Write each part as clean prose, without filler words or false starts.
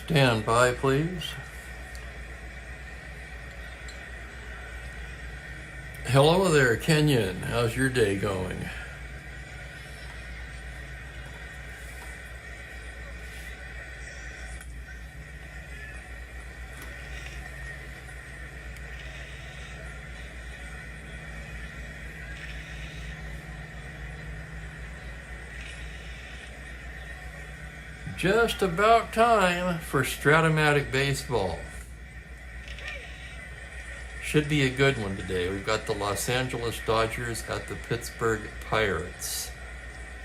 Stand by, please. Hello there, Kenyon. How's your day going? Just about time for Strat-O-Matic baseball. Should be a good one today. We've got the Los Angeles Dodgers at the Pittsburgh Pirates.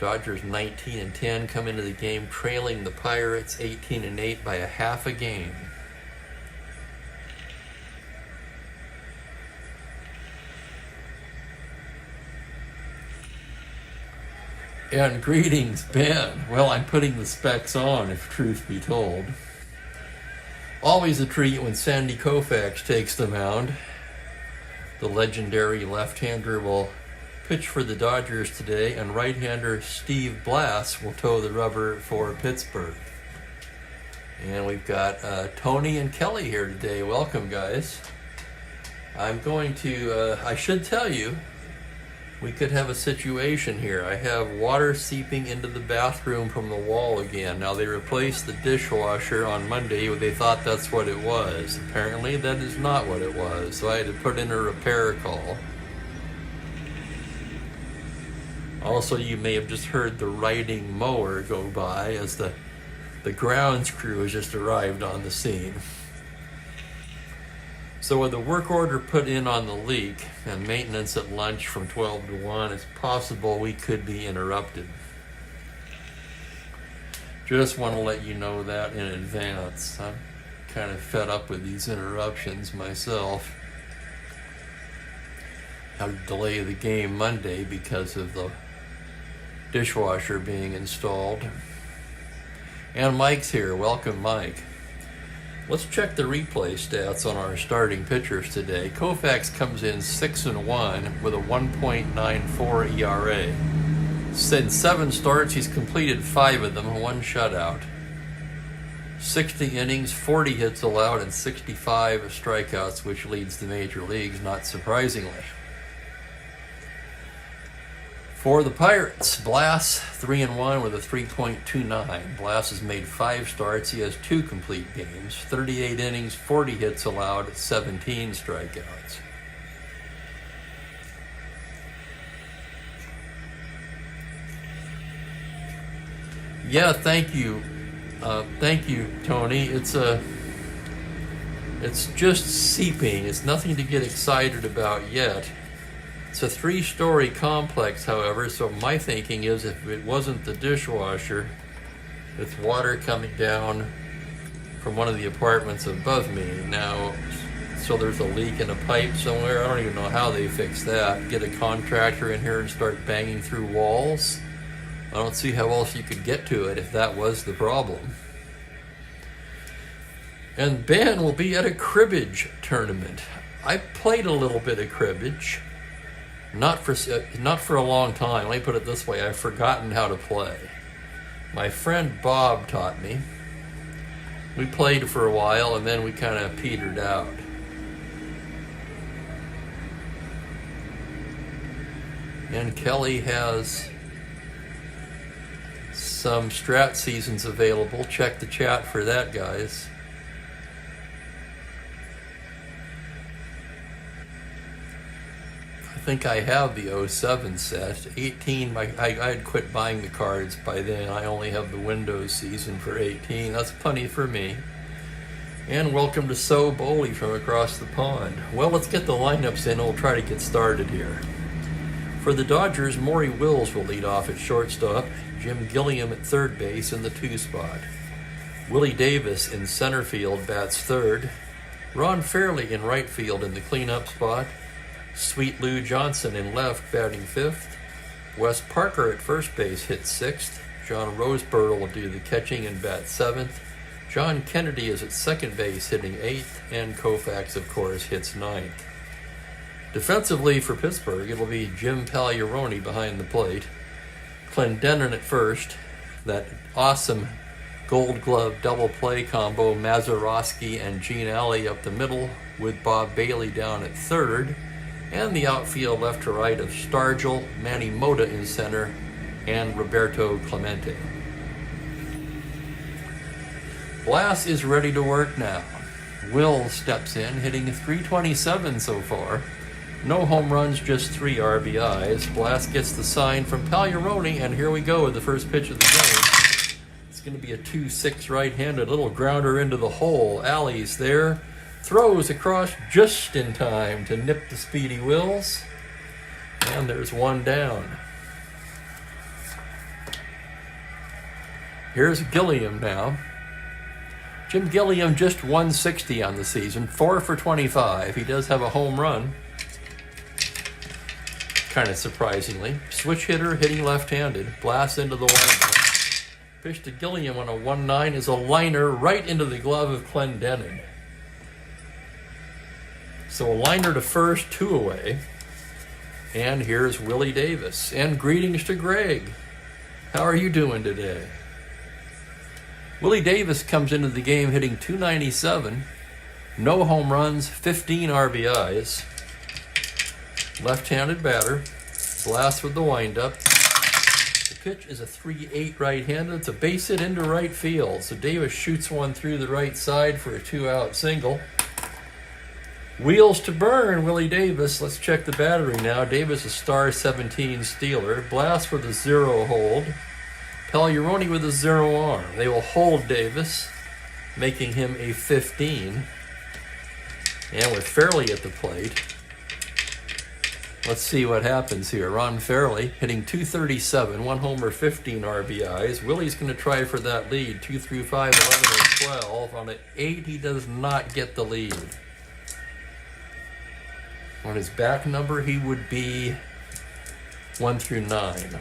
Dodgers 19-10 come into the game trailing the Pirates 18-8 by a half a game. And greetings, Ben. Well, I'm putting the specs on, if truth be told. Always a treat when Sandy Koufax takes the mound. The legendary left-hander will pitch for the Dodgers today, and right-hander Steve Blass will toe the rubber for Pittsburgh. And we've got Tony and Kelly here today. Welcome, guys. I'm going to, I should tell you, we could have a situation here. I have water seeping into the bathroom from the wall again. Now, they replaced the dishwasher on Monday. They thought that's what it was. Apparently, that is not what it was. So I had to put in a repair call. Also, you may have just heard the riding mower go by as the grounds crew has just arrived on the scene. So with the work order put in on the leak and maintenance at lunch from 12 to 1, it's possible we could be interrupted. Just want to let you know that in advance. I'm kind of fed up with these interruptions myself. Had to delay the game Monday because of the dishwasher being installed. And Mike's here. Welcome, Mike. Let's check the replay stats on our starting pitchers today. Koufax comes in 6-1 with a 1.94 ERA. In 7 starts, he's completed 5 of them, 1 shutout. 60 innings, 40 hits allowed, and 65 strikeouts, which leads the major leagues, not surprisingly. For the Pirates, Blass 3-1 with a 3.29. Blass has made 5 starts. He has 2 complete games, 38 innings, 40 hits allowed, 17 strikeouts. Yeah, thank you, Tony. It's just seeping. It's nothing to get excited about yet. It's a 3-story complex, however, so my thinking is if it wasn't the dishwasher, it's water coming down from one of the apartments above me. Now, so there's a leak in a pipe somewhere. I don't even know how they fix that. Get a contractor in here and start banging through walls. I don't see how else you could get to it if that was the problem. And Ben will be at a cribbage tournament. I played a little bit of cribbage. Not for a long time. Let me put it this way, I've forgotten how to play. My friend Bob taught me. We played for a while and then we kind of petered out. And Kelly has some Strat seasons available. Check the chat for that, guys. I think I have the 07 set. 18, I had quit buying the cards by then. I only have the Windows season for 18. That's plenty for me. And welcome to So Bowley from across the pond. Well, let's get the lineups in and we'll try to get started here. For the Dodgers, Maury Wills will lead off at shortstop. Jim Gilliam at third base in the 2 spot. Willie Davis in center field bats third. Ron Fairley in right field in the cleanup spot. Sweet Lou Johnson in left batting 5th. Wes Parker at first base hits 6th. John Roseburtle will do the catching and bat 7th. John Kennedy is at second base hitting 8th. And Koufax, of course, hits 9th. Defensively for Pittsburgh, it'll be Jim Pagliarone behind the plate. Clendenon at first. That awesome Gold Glove double play combo, Mazeroski and Gene Alley up the middle, with Bob Bailey down at third, and the outfield left to right of Stargell, Manny Mota in center, and Roberto Clemente. Blass is ready to work now. Will steps in, hitting .327 so far. No home runs, just 3 RBIs. Blass gets the sign from Pagliarone, and here we go with the first pitch of the game. It's going to be a 2-6 right-handed little grounder into the hole. Alley's there. Throws across just in time to nip the speedy Wills. And there's one down. Here's Gilliam now. Jim Gilliam just 160 on the season, 4 for 25. He does have a home run, kind of surprisingly. Switch hitter, hitting left-handed. Blass into the windup. Pitch to Gilliam on a 1-9 is a liner right into the glove of Clendenin. So a liner to first, 2 away. And here's Willie Davis. And greetings to Greg. How are you doing today? Willie Davis comes into the game hitting .297, no home runs, 15 RBIs. Left-handed batter. Blass with the windup. The pitch is a 3-8 right-handed. It's a base hit into right field. So Davis shoots one through the right side for a 2-out single. Wheels to burn, Willie Davis. Let's check the battery now. Davis a star 17 Steeler. Blass with a 0 hold. Pagliarone with a 0 arm. They will hold Davis, making him a 15. And with Fairley at the plate, let's see what happens here. Ron Fairley hitting .237, 1 homer, 15 RBIs. Willie's going to try for that lead, 2 through 5, 11 and 12. On an 8, he does not get the lead. On his back number, he would be 1 through 9.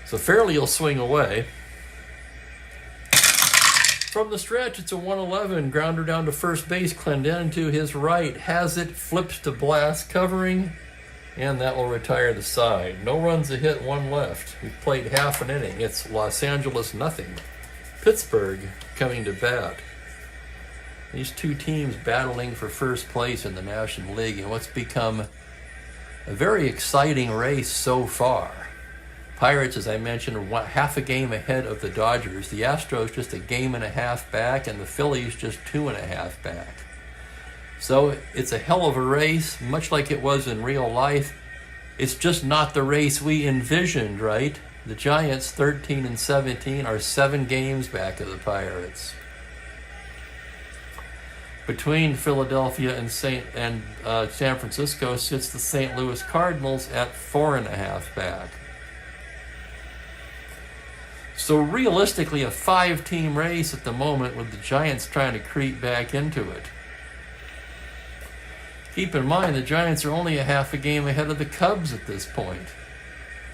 So Fairley will swing away. From the stretch, it's a 1-11. Grounder down to first base. Clendenin to his right. Has it. Flips to Blass covering. And that will retire the side. No runs a hit, 1 left. We've played half an inning. It's Los Angeles nothing. Pittsburgh coming to bat. These two teams battling for first place in the National League in what's become a very exciting race so far. Pirates, as I mentioned, are half a game ahead of the Dodgers. The Astros just a game and a half back, and the Phillies just 2.5 back. So it's a hell of a race, much like it was in real life. It's just not the race we envisioned, right? The Giants, 13 and 17, are 7 games back of the Pirates. Between Philadelphia and San Francisco sits the St. Louis Cardinals at 4.5 back. So realistically, a 5-team race at the moment with the Giants trying to creep back into it. Keep in mind, the Giants are only a half a game ahead of the Cubs at this point.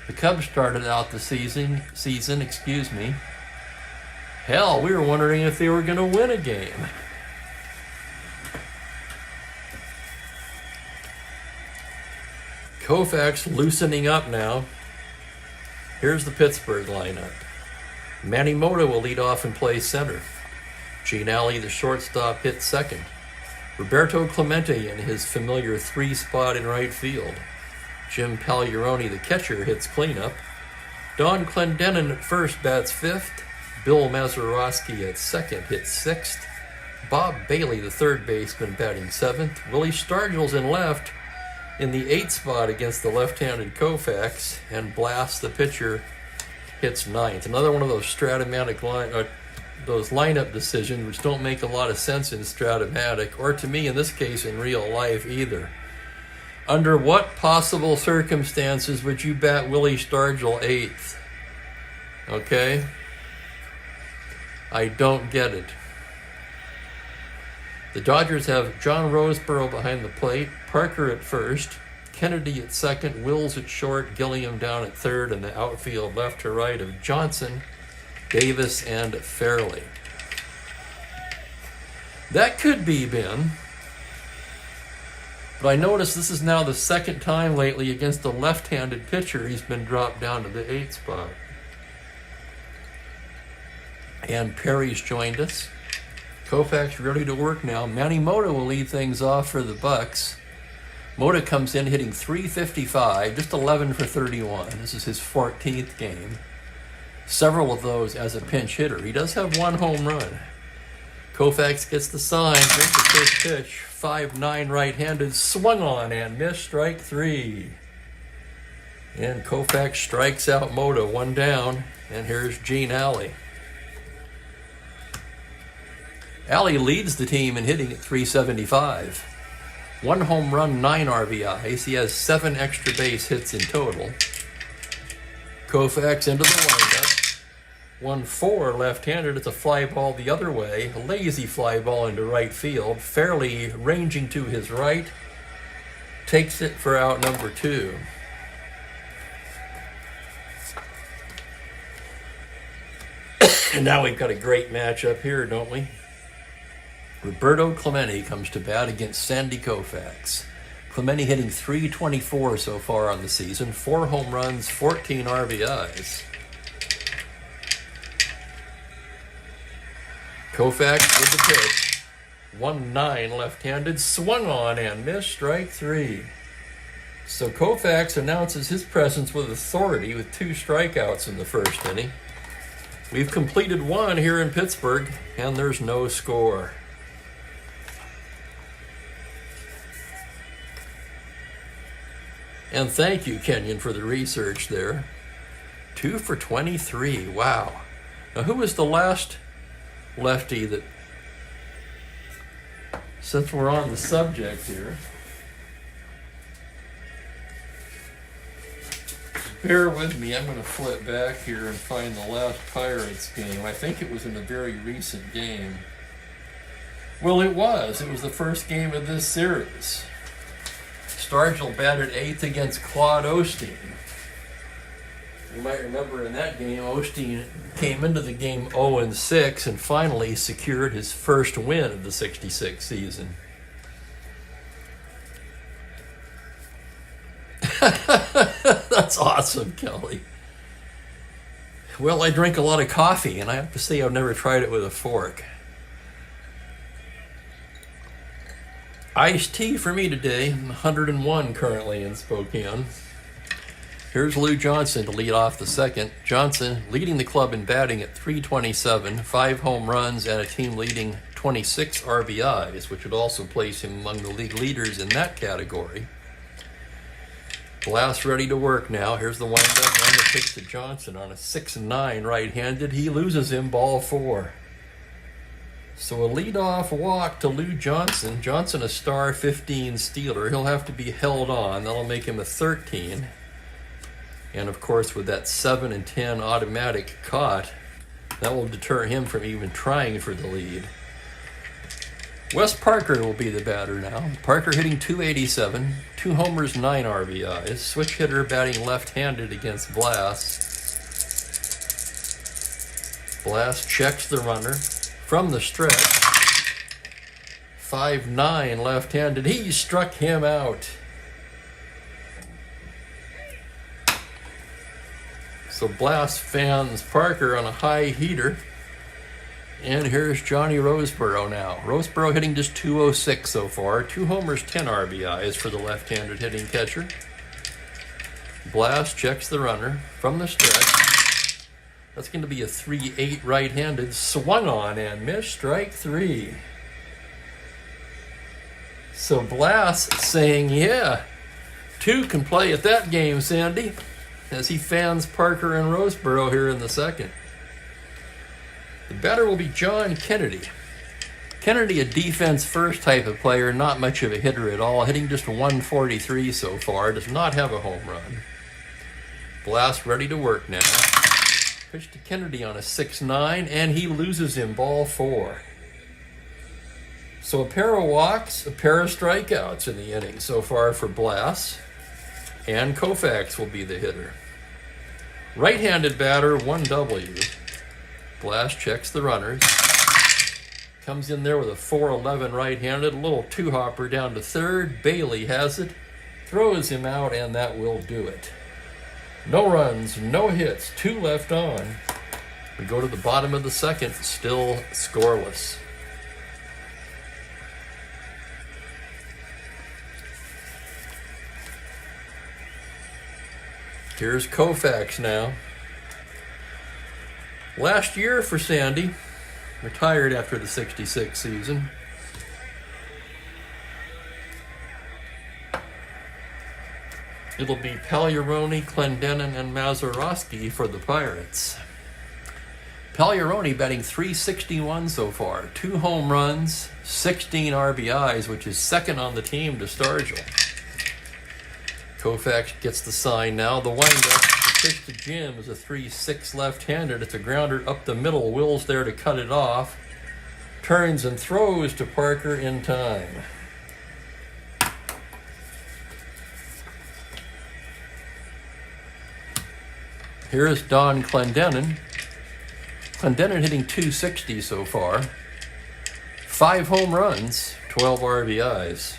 The Cubs started out the season, Hell, we were wondering if they were going to win a game. Koufax loosening up now. Here's the Pittsburgh lineup. Manny Mota will lead off and play center. Gene Alley, the shortstop, hits second. Roberto Clemente in his familiar 3 spot in right field. Jim Pagliarone, the catcher, hits cleanup. Don Clendenin at first bats 5th. Bill Mazeroski at second hits 6th. Bob Bailey, the third baseman, batting 7th. Willie Stargell's in left in the 8th spot against the left-handed Koufax. And Blass, the pitcher, hits 9th. Another one of those Strat-O-Matic those lineup decisions which don't make a lot of sense in Strat-O-Matic, or to me in this case in real life either. Under what possible circumstances would you bat Willie Stargell 8th? Okay? I don't get it. The Dodgers have John Roseboro behind the plate, Parker at first, Kennedy at second, Wills at short, Gilliam down at third, and the outfield left to right of Johnson, Davis, and Fairley. That could be Ben. But I notice this is now the second time lately against a left-handed pitcher he's been dropped down to the 8th spot. And Perry's joined us. Koufax ready to work now. Manny Mota will lead things off for the Bucks. Mota comes in hitting .355, just 11 for 31. This is his 14th game. Several of those as a pinch hitter. He does have one home run. Koufax gets the sign. Here's the first pitch. 5'9" right-handed, swung on and missed, strike 3. And Koufax strikes out Mota, 1 down. And here's Gene Alley. Alley leads the team in hitting at .375. 1 home run, 9 RBIs. He has 7 extra base hits in total. Koufax into the windup. 1-4 left-handed. It's a fly ball the other way. A lazy fly ball into right field. Fairly ranging to his right. Takes it for out number 2. And now we've got a great matchup here, don't we? Roberto Clemente comes to bat against Sandy Koufax. Clemente hitting .324 so far on the season. 4 home runs, 14 RBIs. Koufax with the pitch. 1-9 left-handed, swung on and missed, strike 3. So Koufax announces his presence with authority with 2 strikeouts in the first inning. We've completed 1 here in Pittsburgh, and there's no score. And thank you, Kenyon, for the research there. 2 for 23. Wow. Now, who was the last lefty that, since we're on the subject here, bear with me, I'm going to flip back here and find the last Pirates game. I think it was in a very recent game. Well, it was. It was the first game of this series. Stargell batted 8th against Claude Osteen. You might remember in that game, Osteen came into the game 0-6 and finally secured his first win of the '66 season. That's awesome, Kelly. Well, I drink a lot of coffee, and I have to say I've never tried it with a fork. Iced tea for me today. 101 currently in Spokane. Here's Lou Johnson to lead off the second. Johnson leading the club in batting at .327, 5 home runs, and a team-leading 26 RBIs, which would also place him among the league leaders in that category. Blass ready to work now. Here's the windup and the pitch to Johnson on a 6-9 right-handed. He loses him, ball 4. So a leadoff walk to Lou Johnson. Johnson a star 15 stealer. He'll have to be held on. That'll make him a 13. And of course, with that 7 and 10 automatic caught, that will deter him from even trying for the lead. Wes Parker will be the batter now. Parker hitting .287, 2 homers, 9 RBIs. Switch hitter batting left-handed against Blass. Blass checks the runner from the stretch. 5'9 left-handed. He struck him out. So Blass fans Parker on a high heater. And here's Johnny Roseboro now. Roseboro hitting just .206 so far. 2 homers, 10 RBIs for the left-handed hitting catcher. Blass checks the runner from the stretch. That's going to be a 3-8 right-handed. Swung on and missed, strike 3. So Blass saying, yeah, 2 can play at that game, Sandy, as he fans Parker and Roseboro here in the second. The batter will be John Kennedy. Kennedy, a defense-first type of player, not much of a hitter at all, hitting just 143 so far, does not have a home run. Blass ready to work now. Pitch to Kennedy on a 6-9, and he loses him, ball 4. So a pair of walks, a pair of strikeouts in the inning so far for Blass, and Koufax will be the hitter. Right-handed batter, 1W. Blass checks the runners. Comes in there with a 4-11 right-handed, a little two-hopper down to third. Bailey has it, throws him out, and that will do it. No runs, no hits, 2 left on. We go to the bottom of the second, still scoreless. Here's Koufax now. Last year for Sandy, retired after the 66 season. It'll be Pagliarone, Clendenin, and Mazeroski for the Pirates. Pagliarone batting .361 so far. 2 home runs, 16 RBIs, which is second on the team to Stargell. Koufax gets the sign now. The windup, the pitch to Jim is a 3-6 left-handed. It's a grounder up the middle. Will's there to cut it off. Turns and throws to Parker in time. Here's Don Clendenin. Clendenin hitting .260 so far. 5 home runs, 12 RBIs.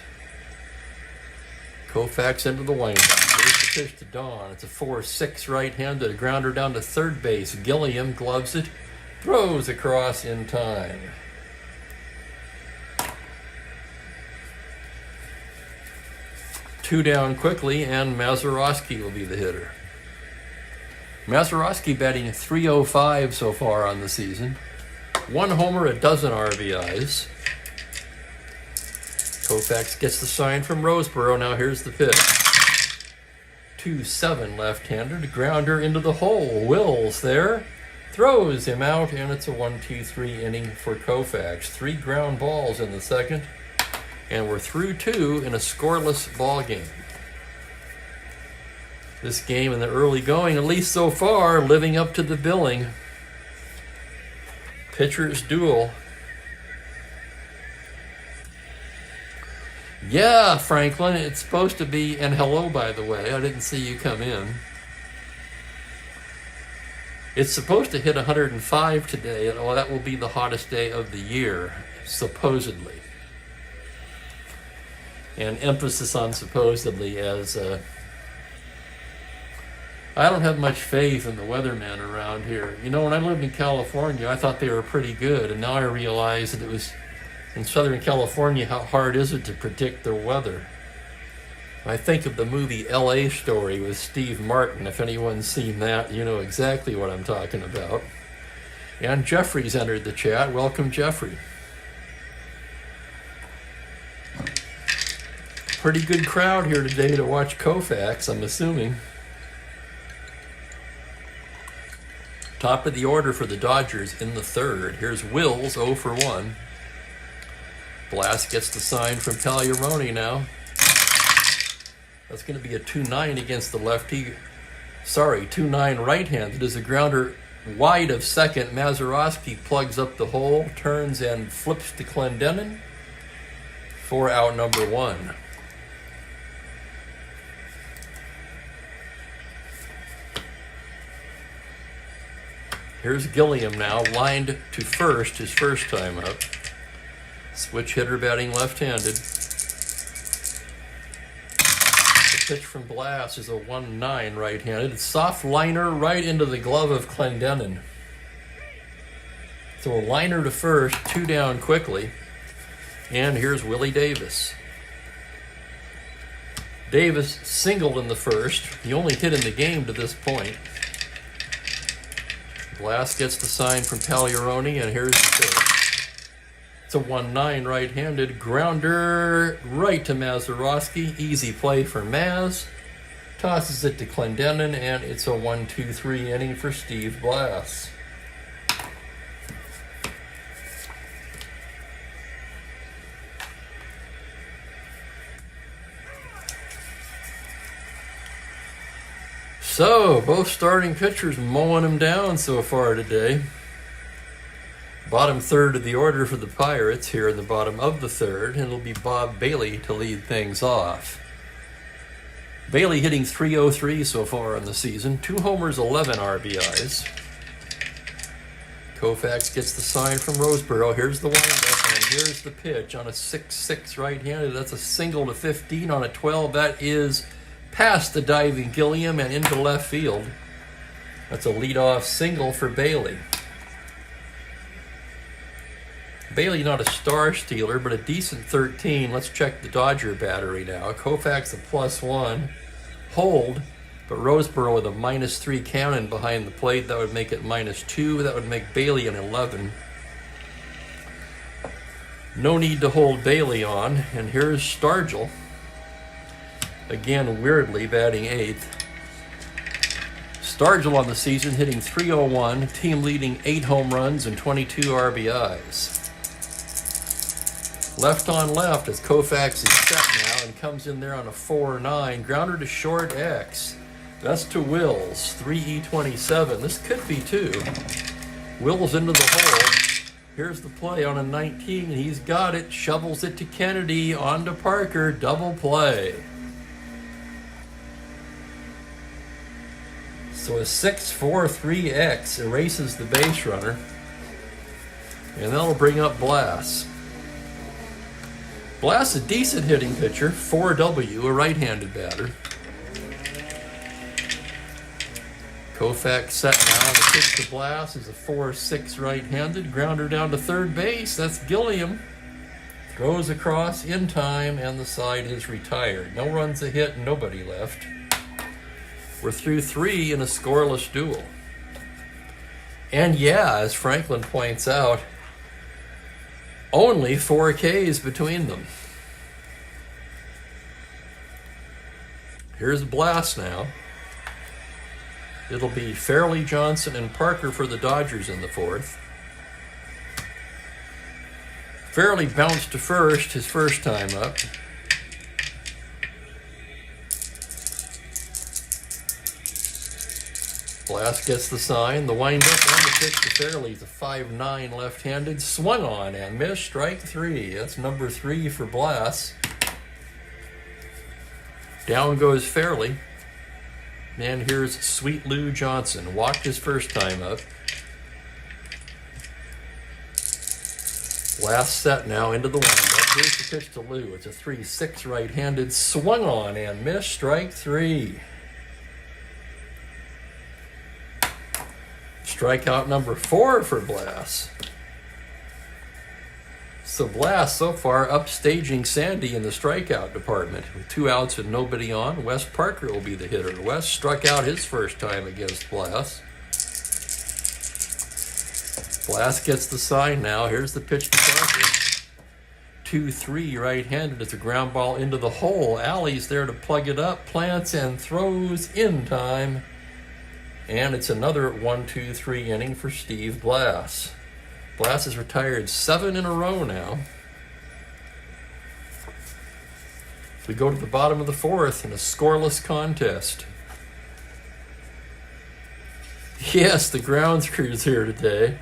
Koufax into the windup. Here's the pitch to Don. It's a 4-6 right-handed. A grounder down to third base. Gilliam gloves it. Throws across in time. Two down quickly, and Mazeroski will be the hitter. Mazeroski batting .305 so far on the season. 1 homer, a dozen RBIs. Koufax gets the sign from Roseboro. Now here's the pitch. 2-7 left-handed. Grounder into the hole. Wills there. Throws him out, and it's a 1-2-3 inning for Koufax. 3 ground balls in the second. And we're through 2 in a scoreless ball game. This game in the early going, at least so far, living up to the billing. Pitchers duel. Yeah, Franklin, it's supposed to be, and hello, by the way, I didn't see you come in. It's supposed to hit 105 today, and that will be the hottest day of the year, supposedly. And emphasis on supposedly, as I don't have much faith in the weathermen around here. You know, when I lived in California, I thought they were pretty good, and now I realize that it was in Southern California, how hard is it to predict their weather? I think of the movie L.A. Story with Steve Martin. If anyone's seen that, you know exactly what I'm talking about. And Jeffrey's entered the chat. Welcome, Jeffrey. Pretty good crowd here today to watch Koufax, I'm assuming. Top of the order for the Dodgers in the third. Here's Wills, 0 for 1. Blass gets the sign from Pagliarone now. That's going to be a 2-9 against the lefty. Sorry, 2-9 right-handed. Is a grounder wide of second. Mazeroski plugs up the hole, turns and flips to Clendenin for out number 1. Here's Gilliam now, lined to first, his first time up. Switch hitter batting left-handed. The pitch from Blass is a 1-9 right-handed. Soft liner right into the glove of Clendenin. So a liner to first, 2 down quickly. And here's Willie Davis. Davis singled in the first, the only hit in the game to this point. Blass gets the sign from Pagliarone, and here's the pitch. It's a 1-9 right-handed. Grounder right to Mazeroski. Easy play for Maz. Tosses it to Clendenin, and it's a 1-2-3 inning for Steve Blass. So, both starting pitchers mowing them down so far today. Bottom third of the order for the Pirates here in the bottom of the third, and it'll be Bob Bailey to lead things off. Bailey hitting .303 so far on the season, 2 homers, 11 RBIs. Koufax gets the sign from Roseboro. Here's the windup, and here's the pitch on a 6-6 right-handed. That's a single to 15 on a 12. That is past the diving Gilliam and into left field. That's a leadoff single for Bailey. Bailey not a star stealer, but a decent 13. Let's check the Dodger battery now. Koufax a +1. Hold, but Roseboro with a -3 cannon behind the plate. That would make it -2. That would make Bailey an 11. No need to hold Bailey on. And here's Stargell. Again, weirdly, batting 8th. Stargell on the season hitting .301, team leading 8 home runs and 22 RBIs. Left on left as Koufax is set now and comes in there on a 4-9. Grounder to short X. That's to Wills, 3E27. This could be 2. Wills into the hole. Here's the play on a 19. He's got it. Shovels it to Kennedy. On to Parker. Double play. So a 6-4-3X erases the base runner. And that'll bring up Blass. Blass, a decent hitting pitcher. 4W, a right-handed batter. Koufax set now. The pitch to Blass is a 4-6 right-handed. Grounder down to third base. That's Gilliam. Throws across in time, and the side is retired. No runs a hit, nobody left. We're through 3 in a scoreless duel. And yeah, as Franklin points out, only 4 Ks between them. Here's Blass now. It'll be Fairley, Johnson, and Parker for the Dodgers in the 4th. Fairley bounced to first his first time up. Blass gets the sign. The windup and the pitch to Fairley's a 5-9 left-handed. Swung on and missed. Strike 3. That's number 3 for Blass. Down goes Fairley. And here's Sweet Lou Johnson. Walked his first time up. Blass set now into the windup. Here's the pitch to Lou. It's a 3-6 right-handed. Swung on and missed. Strike 3. Strikeout number 4 for Blass. So Blass so far upstaging Sandy in the strikeout department. With 2 outs and nobody on, Wes Parker will be the hitter. Wes struck out his first time against Blass. Blass gets the sign now. Here's the pitch to Parker. 2-3 right-handed. It's a ground ball into the hole. Alley's there to plug it up. Plants and throws in time. And it's another 1-2-3 inning for Steve Blass. Blass has retired 7 in a row now. We go to the bottom of the 4th in a scoreless contest. Yes, the grounds crew's here today.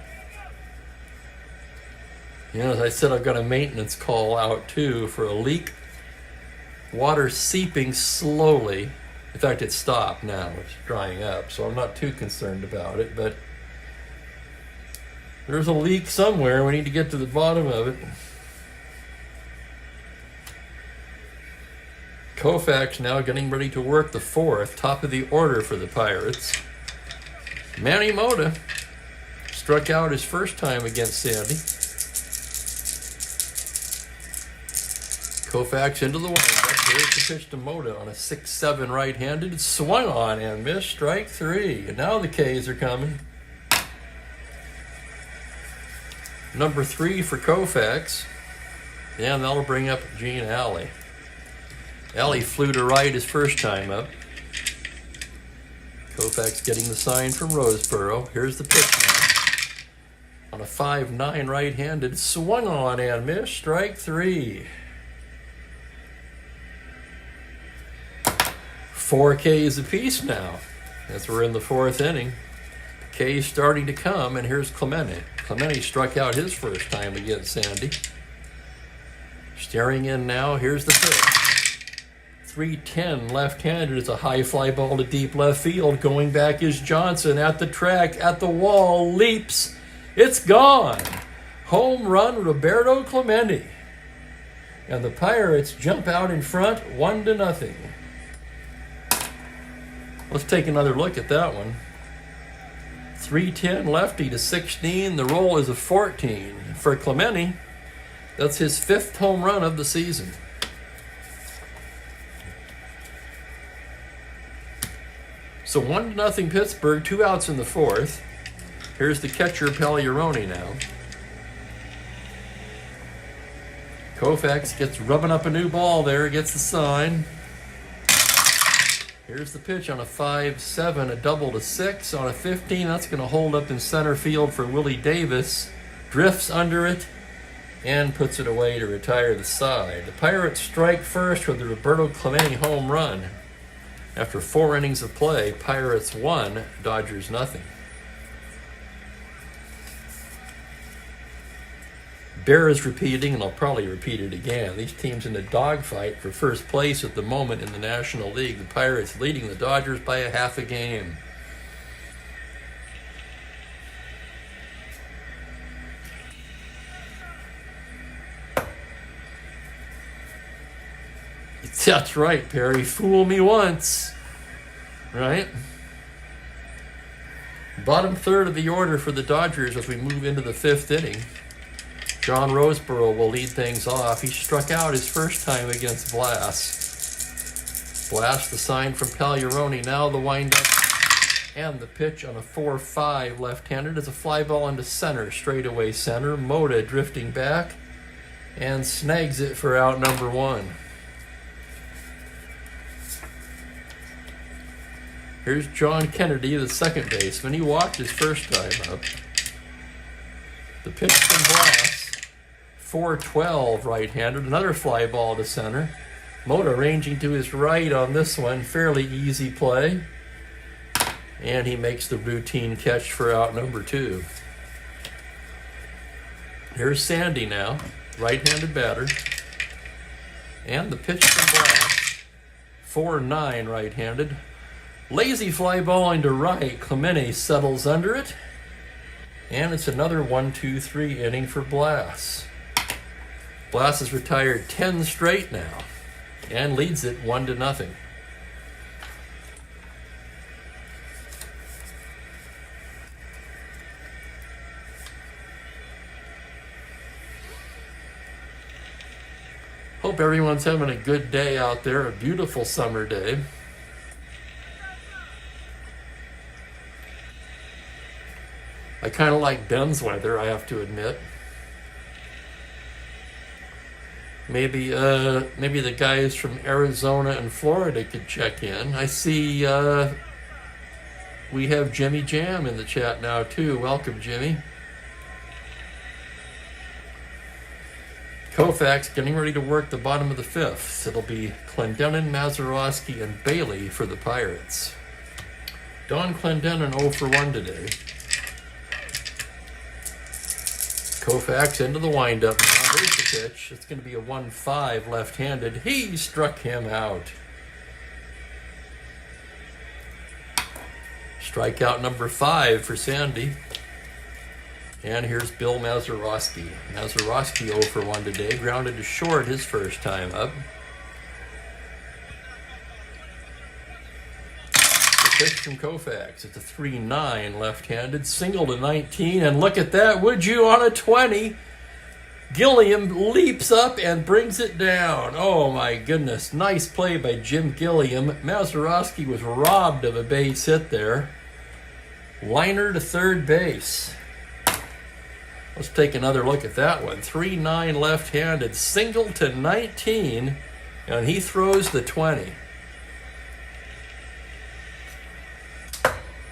You know, as I said, I've got a maintenance call out too for a leak. Water seeping slowly. In fact, it stopped now. It's drying up, so I'm not too concerned about it, but there's a leak somewhere. We need to get to the bottom of it. Koufax now getting ready to work the 4th, top of the order for the Pirates. Manny Mota struck out his first time against Sandy. Koufax into the windup. Here's the pitch to Mota on a 6-7 right-handed. Swung on and missed. Strike 3. And now the Ks are coming. Number 3 for Koufax. And that'll bring up Gene Alley. Alley flew to right his first time up. Koufax getting the sign from Roseboro. Here's the pitch now. On a 5-9 right-handed. Swung on and missed. Strike 3. 4 Ks apiece now. As we're in the 4th inning. The Ks starting to come, and here's Clemente. Clemente struck out his first time against Sandy. Staring in now, here's the pitch. 3-10 left-handed. It's a high fly ball to deep left field. Going back is Johnson at the track, at the wall, leaps. It's gone. Home run, Roberto Clemente. And the Pirates jump out in front, 1-0. Let's take another look at that one. 310 lefty to 16. The roll is a 14. For Clemente, that's his 5th home run of the season. So 1-0 Pittsburgh, 2 outs in the 4th. Here's the catcher, Pagliarone now. Koufax gets rubbing up a new ball there, gets the sign. Here's the pitch on a 5-7, a double to 6. On a 15, that's going to hold up in center field for Willie Davis. Drifts under it and puts it away to retire the side. The Pirates strike first with the Roberto Clemente home run. After 4 innings of play, Pirates 1, Dodgers nothing. Bears repeating, and I'll probably repeat it again. These teams in a dogfight for first place at the moment in the National League. The Pirates leading the Dodgers by a half a game. That's right, Perry. Fool me once. Right? Bottom third of the order for the Dodgers as we move into the 5th inning. John Roseborough will lead things off. He struck out his first time against Blass. Blass, the sign from Pagliarone. Now the windup and the pitch on a 4-5 left-handed is a fly ball into center, straightaway center. Mota drifting back and snags it for out number 1. Here's John Kennedy, the second baseman. He walked his first time up. The pitch from Blass. 4-12 right-handed, another fly ball to center. Mota ranging to his right on this one, fairly easy play. And he makes the routine catch for out number 2. Here's Sandy now, right-handed batter. And the pitch from Blass. 4-9 right-handed. Lazy fly ball into right. Clemente settles under it. And it's another 1-2-3 inning for Blass. Blass has retired 10 straight now and leads it 1-0. Hope everyone's having a good day out there, a beautiful summer day. I kind of like Ben's weather, I have to admit. Maybe the guys from Arizona and Florida could check in. I see we have Jimmy Jam in the chat now too. Welcome, Jimmy. Koufax getting ready to work the bottom of the 5th. It'll be Clendenon, Mazeroski, and Bailey for the Pirates. Don Clendenon 0 for 1 today. Koufax into the windup now. There's the pitch. It's going to be a 1-5 left-handed. He struck him out. Strikeout number 5 for Sandy. And here's Bill Mazeroski. Mazeroski 0 for 1 today. Grounded to short his first time up. Pitch from Koufax. It's a 3-9 left-handed. Single to 19. And look at that, would you, on a 20. Gilliam leaps up and brings it down. Oh my goodness. Nice play by Jim Gilliam. Mazeroski was robbed of a base hit there. Liner to third base. Let's take another look at that one. 3-9 left-handed. Single to 19. And he throws the 20.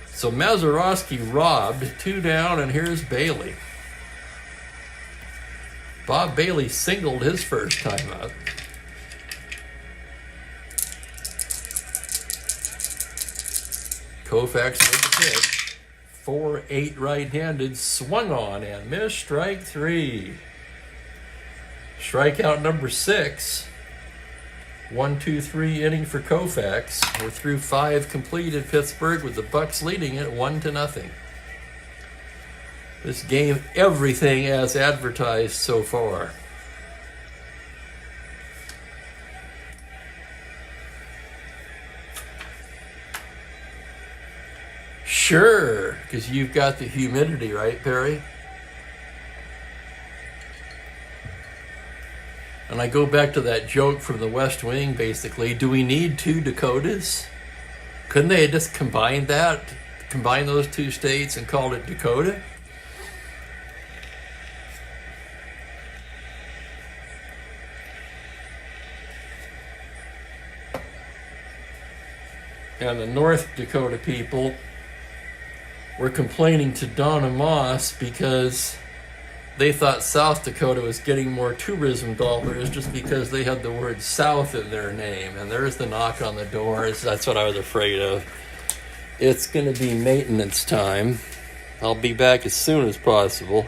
So Mazeroski robbed, 2 down, and here's Bailey. Bob Bailey singled his first time up. Koufax with the pitch. 4-8 right-handed, swung on and missed, strike 3. Strikeout number 6. 1-2-3 inning for Koufax. We're through 5 complete in Pittsburgh with the Bucks leading it 1-0. This game, everything as advertised so far. Sure. because you've got the humidity, right, Perry? And I go back to that joke from the West Wing, basically. Do we need two Dakotas? Couldn't they just combine those two states and call it Dakota? And the North Dakota people were complaining to Donna Moss because they thought South Dakota was getting more tourism dollars just because they had the word South in their name. And there's the knock on the doors. That's what I was afraid of. It's going to be maintenance time. I'll be back as soon as possible.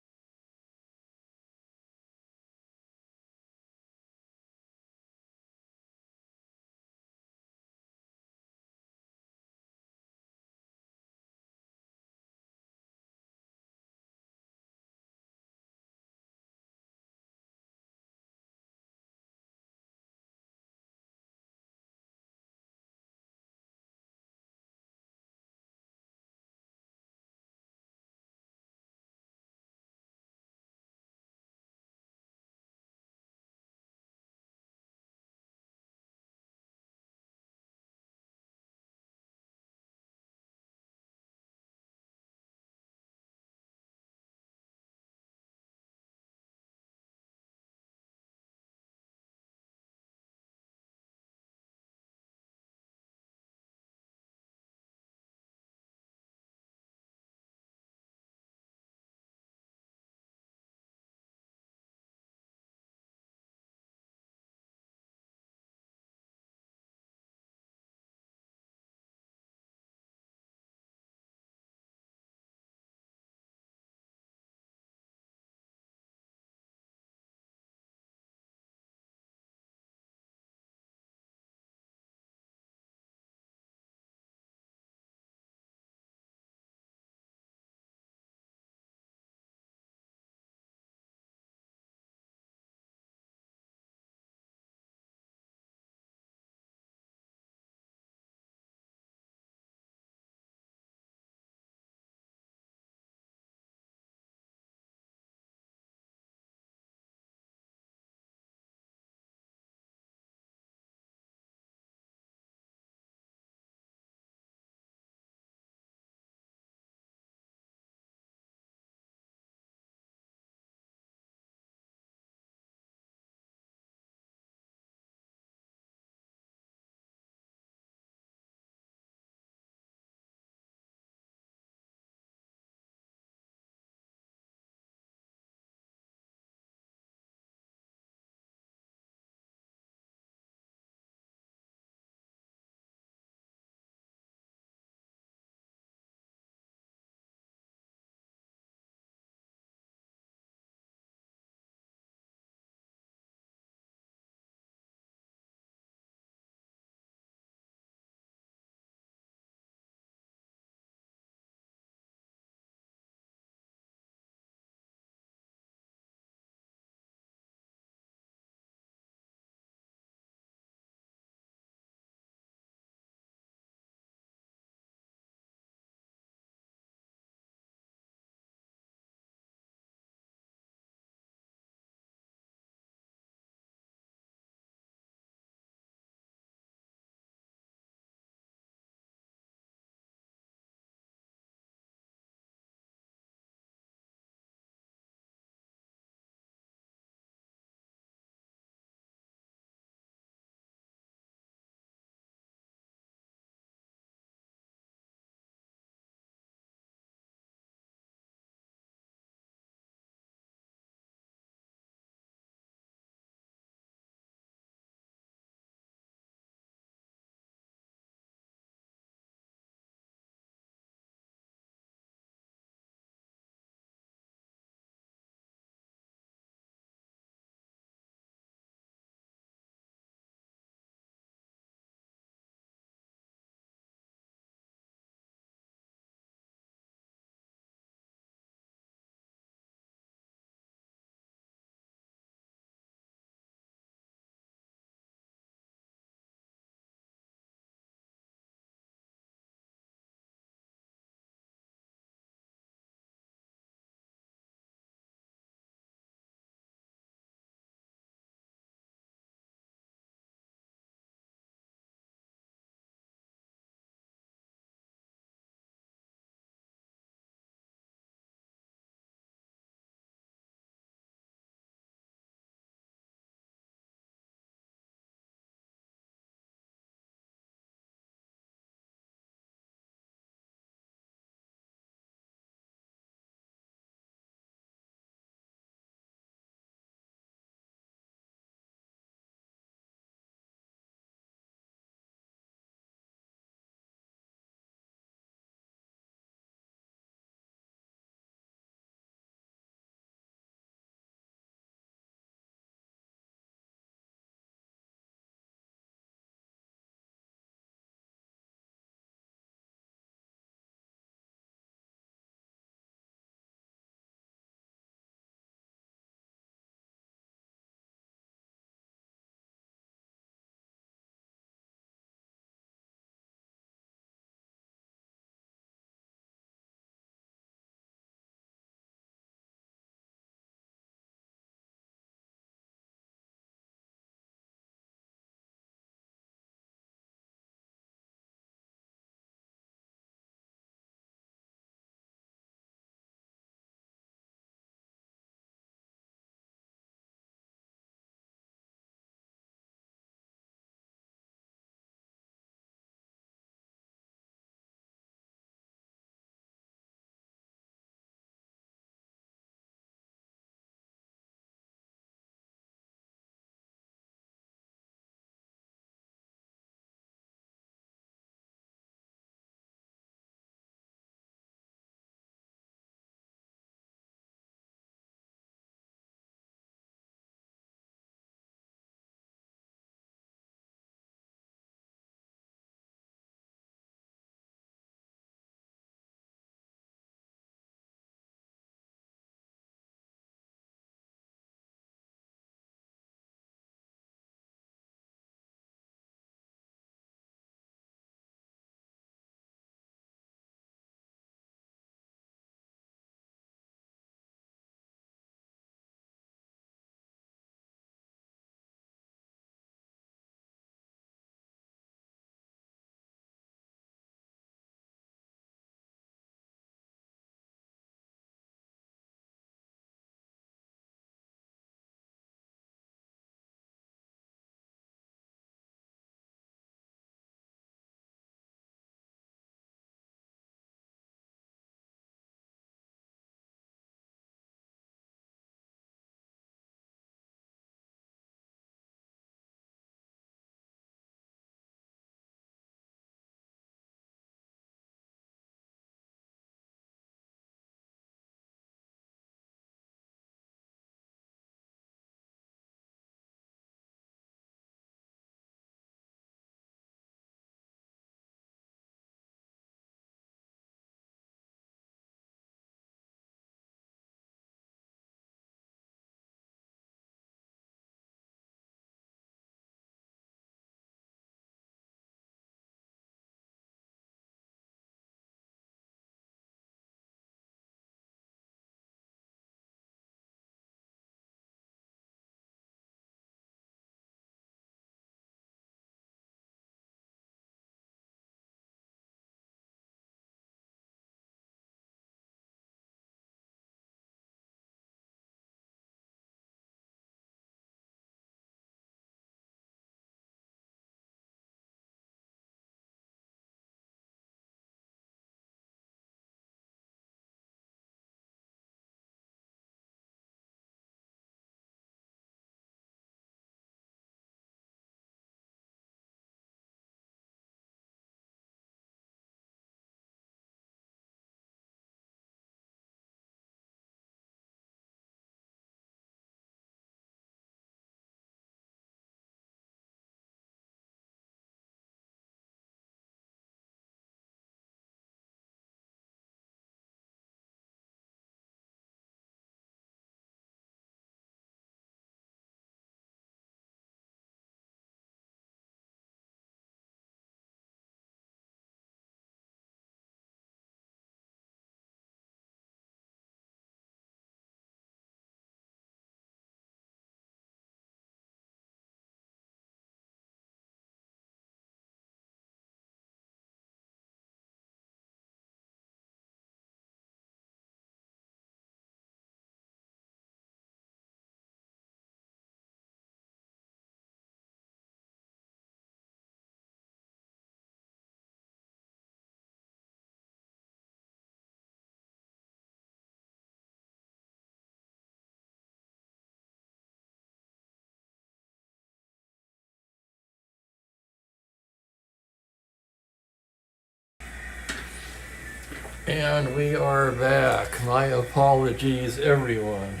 And we are back. My apologies, everyone.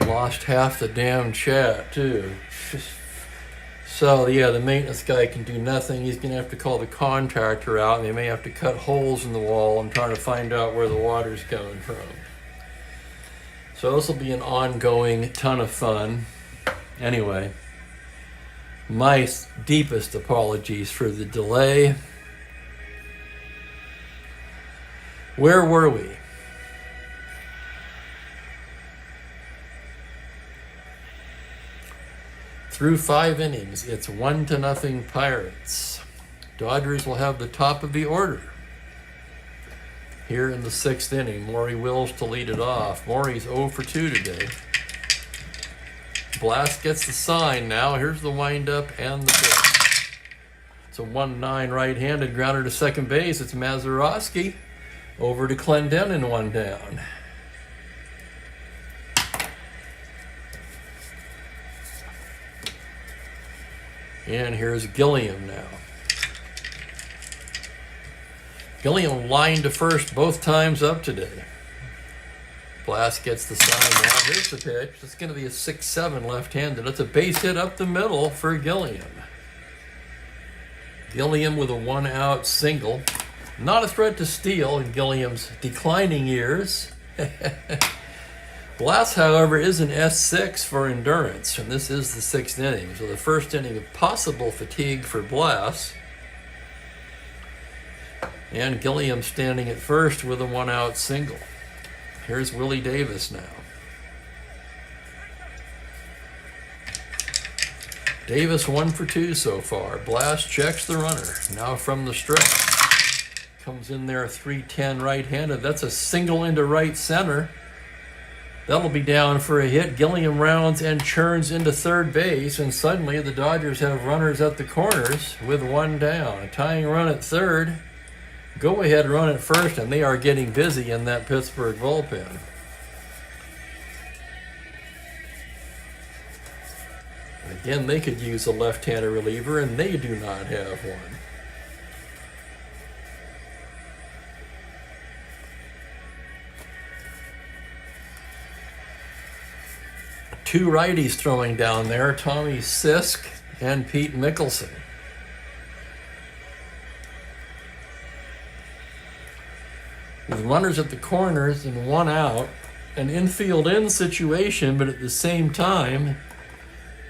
Lost half the damn chat, too. So, yeah, the maintenance guy can do nothing. He's going to have to call the contractor out, and they may have to cut holes in the wall and try to find out where the water's coming from. So this will be an ongoing ton of fun. Anyway, my deepest apologies for the delay. Where were we? Through 5 innings, it's 1-0 Pirates. Dodgers will have the top of the order. Here in the 6th inning, Maury Wills to lead it off. Maury's 0 for 2 today. Blass gets the sign now. Here's the windup and the pitch. It's a 1-9 right-handed grounder to second base. It's Mazeroski over to Clendenin, 1 down. And here's Gilliam now. Gilliam lined to first both times up today. Blass gets the sign now. Here's the pitch. It's going to be a 6-7 left-handed. It's a base hit up the middle for Gilliam. Gilliam with a 1-out single. Not a threat to steal in Gilliam's declining years. Blass, however, is an S6 for endurance, and this is the 6th inning. So the first inning of possible fatigue for Blass. And Gilliam standing at first with a 1-out single. Here's Willie Davis now. Davis 1 for 2 so far. Blass checks the runner. Now from the stretch. Comes in there 3-10 right-handed. That's a single into right center. That'll be down for a hit. Gilliam rounds and churns into third base, and suddenly the Dodgers have runners at the corners with 1 down. A tying run at third. Go ahead run at first, and they are getting busy in that Pittsburgh bullpen. Again, they could use a left-handed reliever, and they do not have one. Two righties throwing down there, Tommy Sisk and Pete Mickelson. With runners at the corners and 1 out, an infield in situation, but at the same time,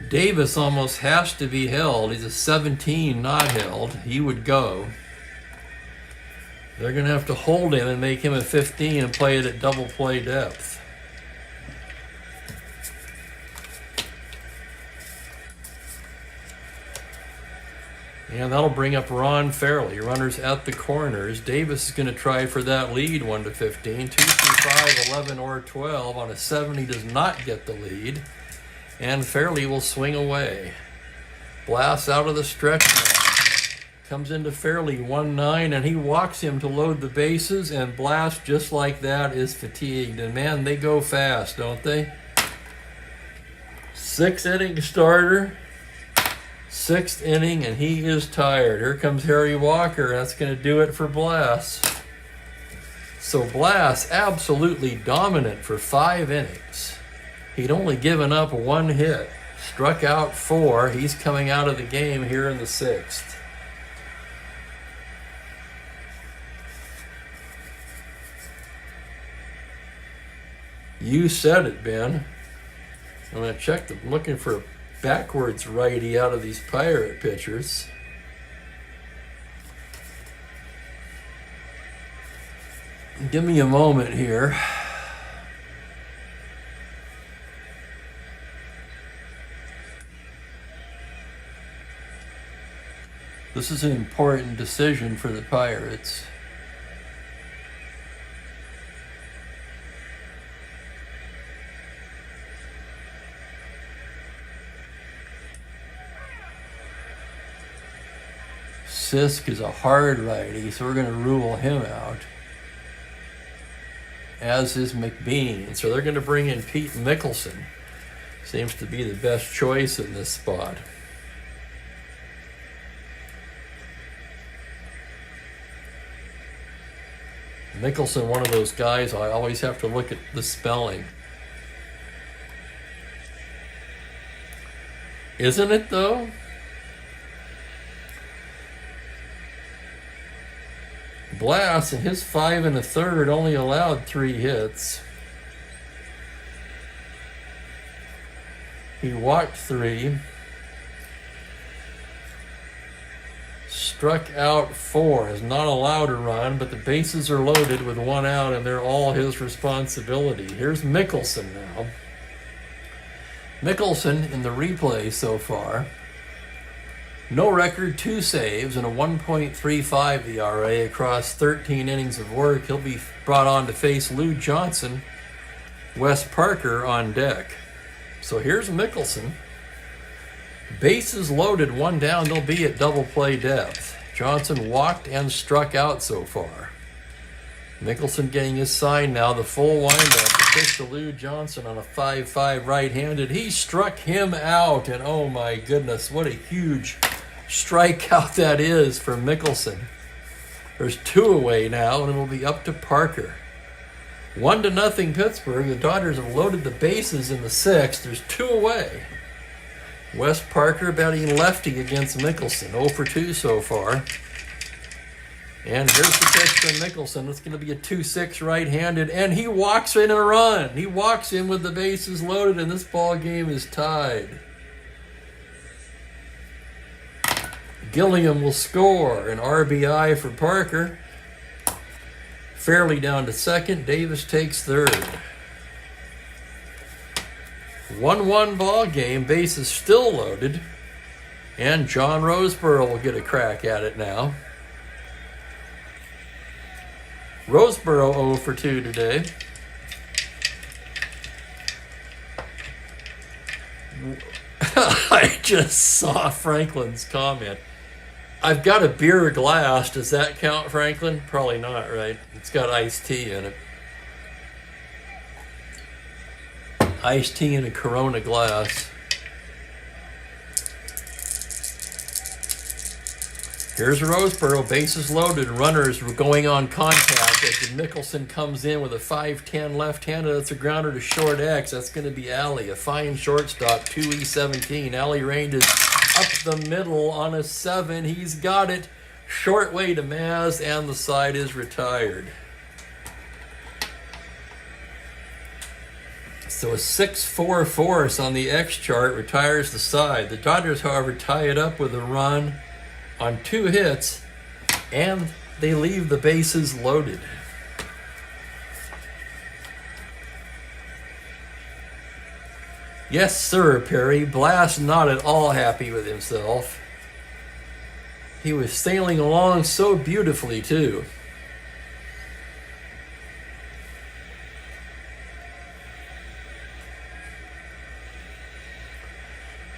Davis almost has to be held. He's a 17 not held. He would go. They're going to have to hold him and make him a 15 and play it at double play depth. And that'll bring up Ron Fairley. Runners at the corners. Davis is going to try for that lead, 1-15. 2 through 5, 11 or 12. On a 7, he does not get the lead. And Fairley will swing away. Blass out of the stretch now. Comes into Fairley, 1-9, and he walks him to load the bases. And Blass, just like that, is fatigued. And man, they go fast, don't they? 6-inning starter. 6th inning, and he is tired. Here comes Harry Walker. That's going to do it for Blass. So Blass absolutely dominant for 5 innings. He'd only given up 1 hit, struck out 4. He's coming out of the game here in the 6th. You said it, Ben. I'm going to check I'm looking for a backwards righty out of these Pirate pitchers. Give me a moment here. This is an important decision for the Pirates. Sisk is a hard righty, so we're going to rule him out, as is McBean. So they're going to bring in Pete Mickelson. Seems to be the best choice in this spot. Mickelson, one of those guys, I always have to look at the spelling. Isn't it, though? Blass, in his 5 1/3, only allowed 3 hits. He walked 3. Struck out 4, is not allowed to run, but the bases are loaded with 1 out, and they're all his responsibility. Here's Mickelson now. Mickelson in the replay so far. No record, 2 saves, and a 1.35 ERA across 13 innings of work. He'll be brought on to face Lou Johnson, Wes Parker on deck. So here's Mickelson. Bases loaded, 1 down, they'll be at double play depth. Johnson walked and struck out so far. Mickelson getting his sign now, the full windup. The pitch to Lou Johnson on a 5-5 right-handed. He struck him out, and oh my goodness, what a huge strikeout that is for Mickelson. There's 2 away now, and it'll be up to Parker. 1-0 Pittsburgh. The Dodgers have loaded the bases in the 6th. There's 2 away. Wes Parker batting lefty against Mickelson. 0 for 2 so far. And here's the pitch from Mickelson. It's going to be a 2-6 right-handed, and he walks in a run. He walks in with the bases loaded, and this ball game is tied. Gilliam will score, an RBI for Parker. Fairley down to second. Davis takes third. 1-1 ball game. Bases still loaded, and John Roseboro will get a crack at it now. Roseboro 0 for 2 today. I just saw Franklin's comment. I've got a beer glass. Does that count, Franklin? Probably not, right? It's got iced tea in it. Iced tea in a Corona glass. Here's Roseboro, bases loaded, runners were going on contact as Mickelson comes in with a 5-10 left-handed. That's a grounder to short X. That's going to be Alley, a fine shortstop, 2E17. Alley ranges up the middle on a 7. He's got it. Short way to Maz, and the side is retired. So a 6-4 force on the X chart retires the side. The Dodgers, however, tie it up with a run on 2 hits, and they leave the bases loaded. Yes, sir, Perry. Blass not at all happy with himself. He was sailing along so beautifully, too.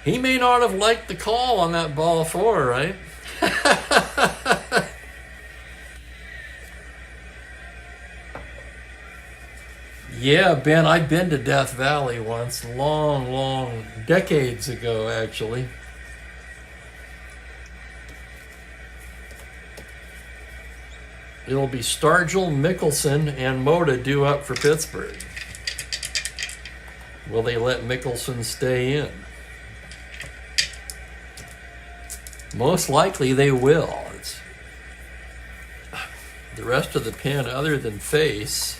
He may not have liked the call on that ball 4, right? Yeah, Ben, I've been to Death Valley once, long decades ago, actually. It'll be Stargell, Mickelson, and Mota due up for Pittsburgh. Will they let Mickelson stay in? Most likely they will. The rest of the pen, other than face,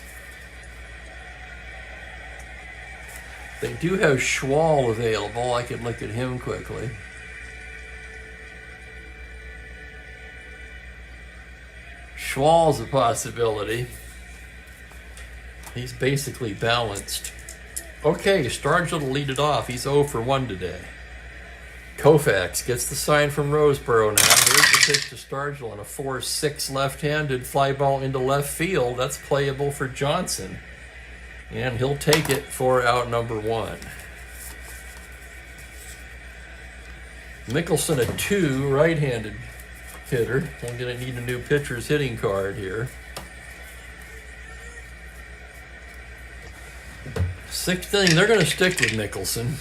they do have Schwal available. I can look at him quickly. Schwal's a possibility. He's basically balanced. Okay, Stargell will lead it off. He's 0 for 1 today. Koufax gets the sign from Roseboro now. Here's the pitch to Stargell on a 4-6 left-handed fly ball into left field. That's playable for Johnson. And he'll take it for out number 1. Mickelson, a 2, right-handed hitter. We're going to need a new pitcher's hitting card here. 6th inning, they're going to stick with Mickelson.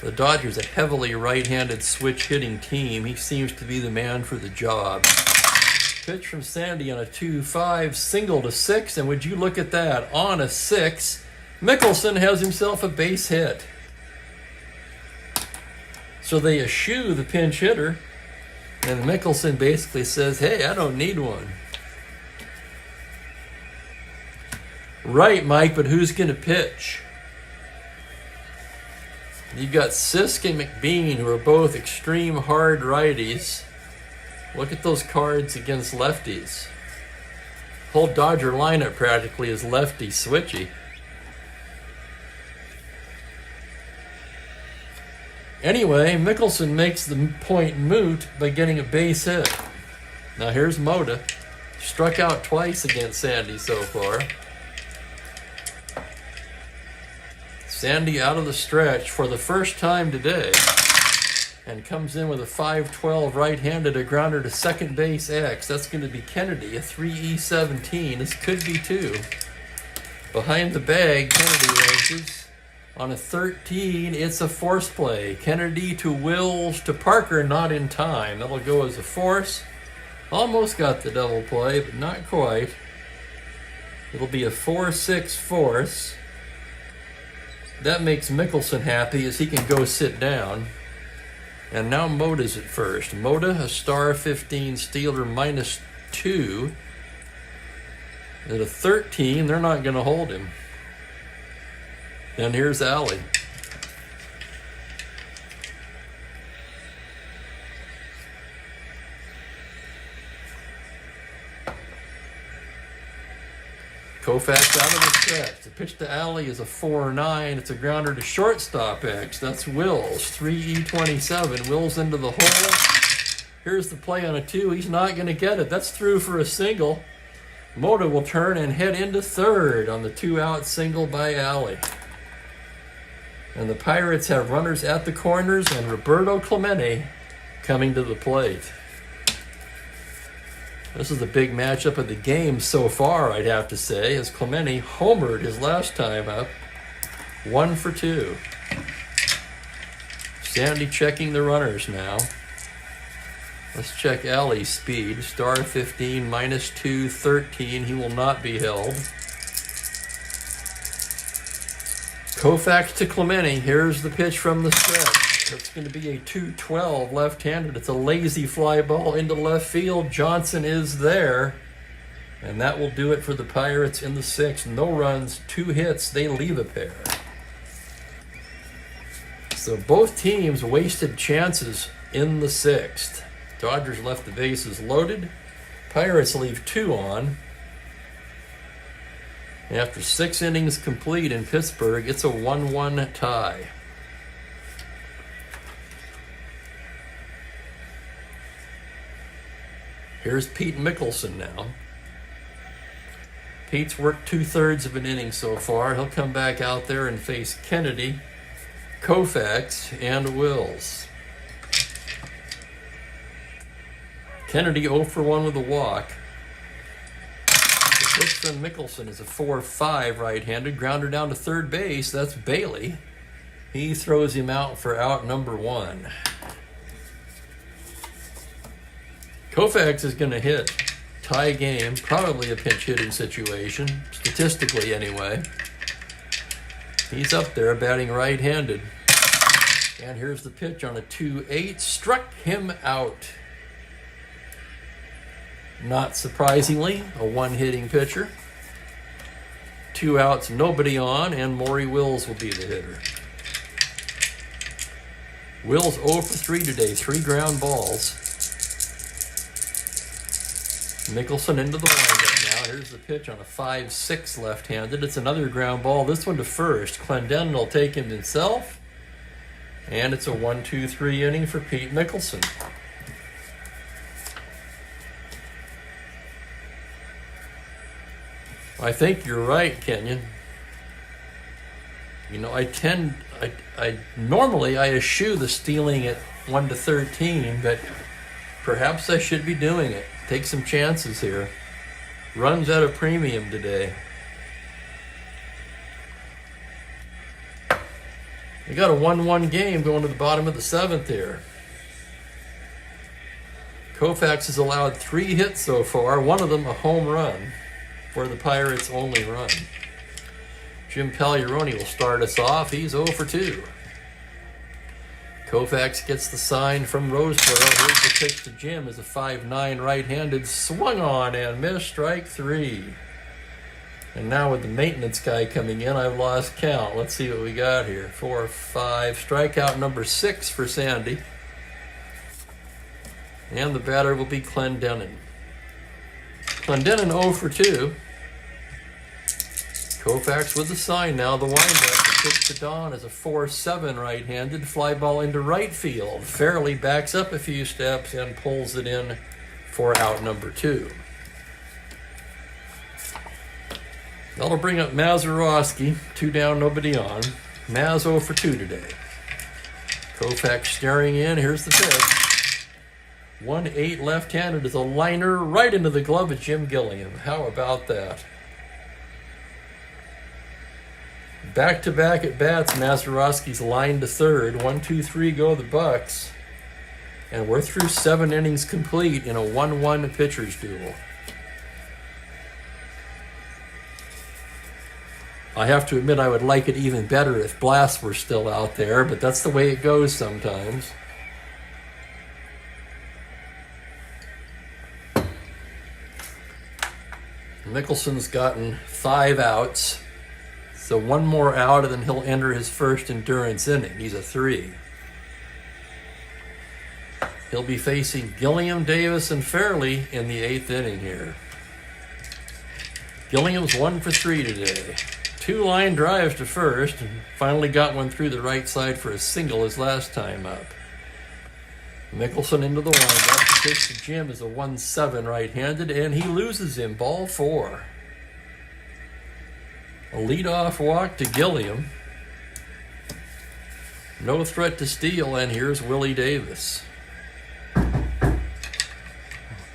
The Dodgers, a heavily right-handed switch hitting team. He seems to be the man for the job. Pitch from Sandy on a 2-5, single to 6, and would you look at that? On a 6, Mickelson has himself a base hit. So they eschew the pinch hitter, and Mickelson basically says, hey, I don't need one. Right, Mike, but who's going to pitch? You've got Sisk and McBean, who are both extreme hard righties. Look at those cards against lefties. Whole Dodger lineup practically is lefty switchy. Anyway, Mickelson makes the point moot by getting a base hit. Now here's Mota. Struck out twice against Sandy so far. Sandy out of the stretch for the first time today and comes in with a 5-12 right-handed, a grounder to second base X. That's going to be Kennedy, a 3E17. This could be 2. Behind the bag, Kennedy ranges. On a 13, it's a force play. Kennedy to Wills to Parker, not in time. That'll go as a force. Almost got the double play, but not quite. It'll be a 4-6 force. That makes Mickelson happy as he can go sit down. And now Mota's at first. Mota, a star 15 Steeler -2. At a 13, they're not going to hold him. And here's Alley. Koufax out of the stretch. The pitch to Alley is a 4-9. It's a grounder to shortstop X. That's Wills, 3E27. Wills into the hole. Here's the play on a 2. He's not going to get it. That's through for a single. Mota will turn and head into third on the 2-out single by Alley. And the Pirates have runners at the corners and Roberto Clemente coming to the plate. This is the big matchup of the game so far, I'd have to say, as Clemente homered his last time up. 1 for 2. Sandy checking the runners now. Let's check Alley's speed. Star 15, -2, 13. He will not be held. Koufax to Clemente. Here's the pitch from the stretch. It's going to be a 2-12 left-handed. It's a lazy fly ball into left field. Johnson is there. And that will do it for the Pirates in the 6th. No runs, 2 hits. They leave a pair. So both teams wasted chances in the 6th. Dodgers left the bases loaded. Pirates leave 2 on. After 6 innings complete in Pittsburgh, it's a 1-1 tie. Here's Pete Mickelson now. Pete's worked 2/3 of an inning so far. He'll come back out there and face Kennedy, Koufax, and Wills. Kennedy 0 for 1 with a walk. The pitch from Mickelson is a 4-5 right-handed. Grounder down to third base. That's Bailey. He throws him out for out number 1. Koufax is going to hit. Tie game, probably a pinch hitting situation, statistically anyway. He's up there batting right-handed. And here's the pitch on a 2-8. Struck him out. Not surprisingly, a one-hitting pitcher. 2 outs, nobody on, and Maury Wills will be the hitter. Wills 0 for 3 today, 3 ground balls. Mickelson into the windup now. Here's the pitch on a 5-6 left-handed. It's another ground ball. This one to first. Clendenon will take him himself. And it's a 1-2-3 inning for Pete Mickelson. I think you're right, Kenyon. You know, I normally eschew the stealing at 1-13, but perhaps I should be doing it. Take some chances here. Runs at a premium today. We got a 1-1 game going to the bottom of the 7th here. Koufax has allowed 3 hits so far, one of them a home run for the Pirates' only run. Jim Pagliarone will start us off. He's 0 for 2. Koufax gets the sign from Roseboro. Here's the pitch to Jim as a 5'9" right-handed swung on and missed, strike 3. And now with the maintenance guy coming in, I've lost count. Let's see what we got here. 4, 5, strikeout number 6 for Sandy. And the batter will be Clendenin. Clendenin 0 for 2. Koufax with the sign now. The windup. The pitch to Don is a 4-7 right-handed. Fly ball into right field. Fairley backs up a few steps and pulls it in for out number 2. That'll bring up Mazeroski. 2 down, nobody on. Maz 0 for 2 today. Koufax staring in. Here's the pitch. 1-8 left-handed is a liner right into the glove of Jim Gilliam. How about that? Back-to-back at bats. Mazeroski's line to third. 1, 2, 3 go the Bucks. And we're through 7 innings complete in a 1-1 pitcher's duel. I have to admit I would like it even better if Blass were still out there, but that's the way it goes sometimes. Mickelson's gotten 5 outs, so 1 more out and then he'll enter his first endurance inning. He's a 3. He'll be facing Gilliam, Davis, and Fairley in the 8th inning here. Gilliam's 1 for 3 today. 2 line drives to first, and finally got one through the right side for a single his last time up. Mickelson into the windup. The pitch to Jim is a 1-7 right-handed, and he loses him. Ball 4. A leadoff walk to Gilliam. No threat to steal, and here's Willie Davis.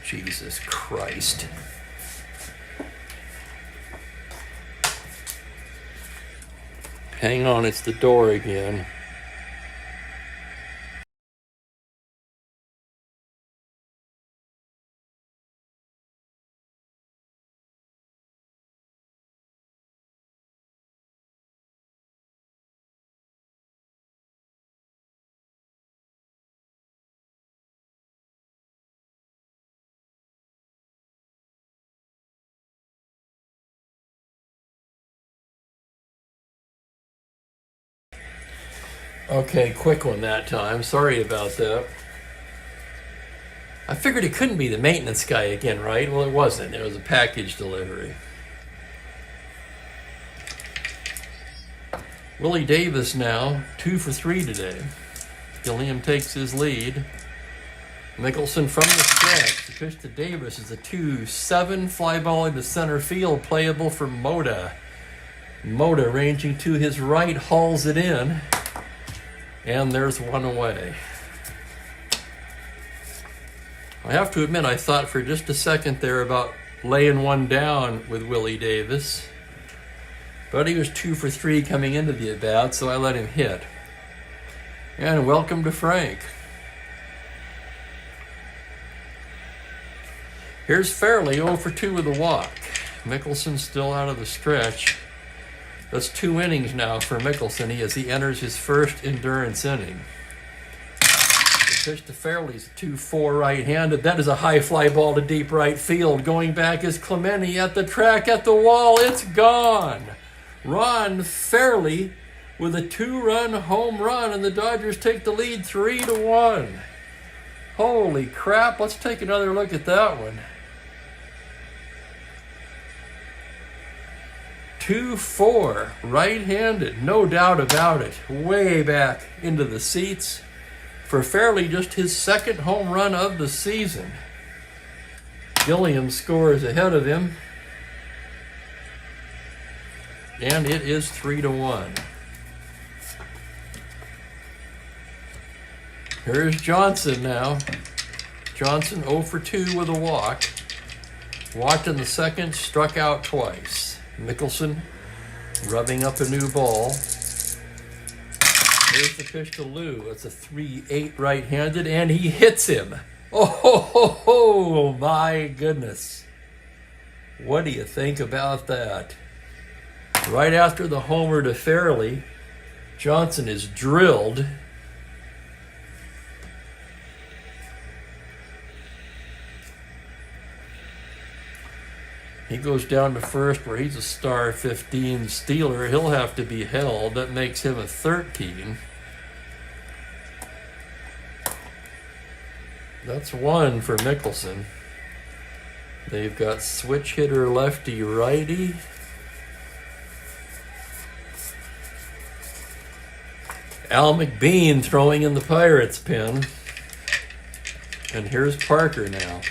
Jesus Christ. Hang on, it's the door again. Okay, quick one that time. Sorry about that. I figured it couldn't be the maintenance guy again, right? Well, it wasn't. It was a package delivery. Willie Davis now, 2 for 3 today. Gilliam takes his lead. Mickelson from the stretch. The pitch to Davis is a 2-7 fly ball into center field, playable for Moda. Moda, ranging to his right, hauls it in. And there's 1 away. I have to admit, I thought for just a second there about laying 1 down with Willie Davis. But he was 2 for 3 coming into the at-bat, so I let him hit. And welcome to Frank. Here's Fairley, 0 for 2 with a walk. Mickelson still out of the stretch. That's 2 innings now for Mickelson as he enters his first endurance inning. The pitch to Fairley's a 2-4 right-handed. That is a high fly ball to deep right field. Going back is Clemente at the track, at the wall. It's gone. Ron Fairley with a 2-run home run, and the Dodgers take the lead 3-1. Holy crap. Let's take another look at that one. 2-4, right-handed, no doubt about it. Way back into the seats. For Fairley, just his 2nd home run of the season. Gilliam scores ahead of him. And it is 3-1. Here's Johnson now. Johnson 0 for 2 with a walk. Walked in the 2nd, struck out twice. Mickelson rubbing up a new ball. Here's the pitch to Lou. It's a 3-8 right-handed, and he hits him. Oh, my goodness. What do you think about that? Right after the homer to Fairley, Johnson is drilled. He goes down to first where he's a star 15 stealer. He'll have to be held. That makes him a 13. That's one for Mickelson. They've got switch hitter lefty righty. Al McBean throwing in the Pirates pin. And here's Parker now.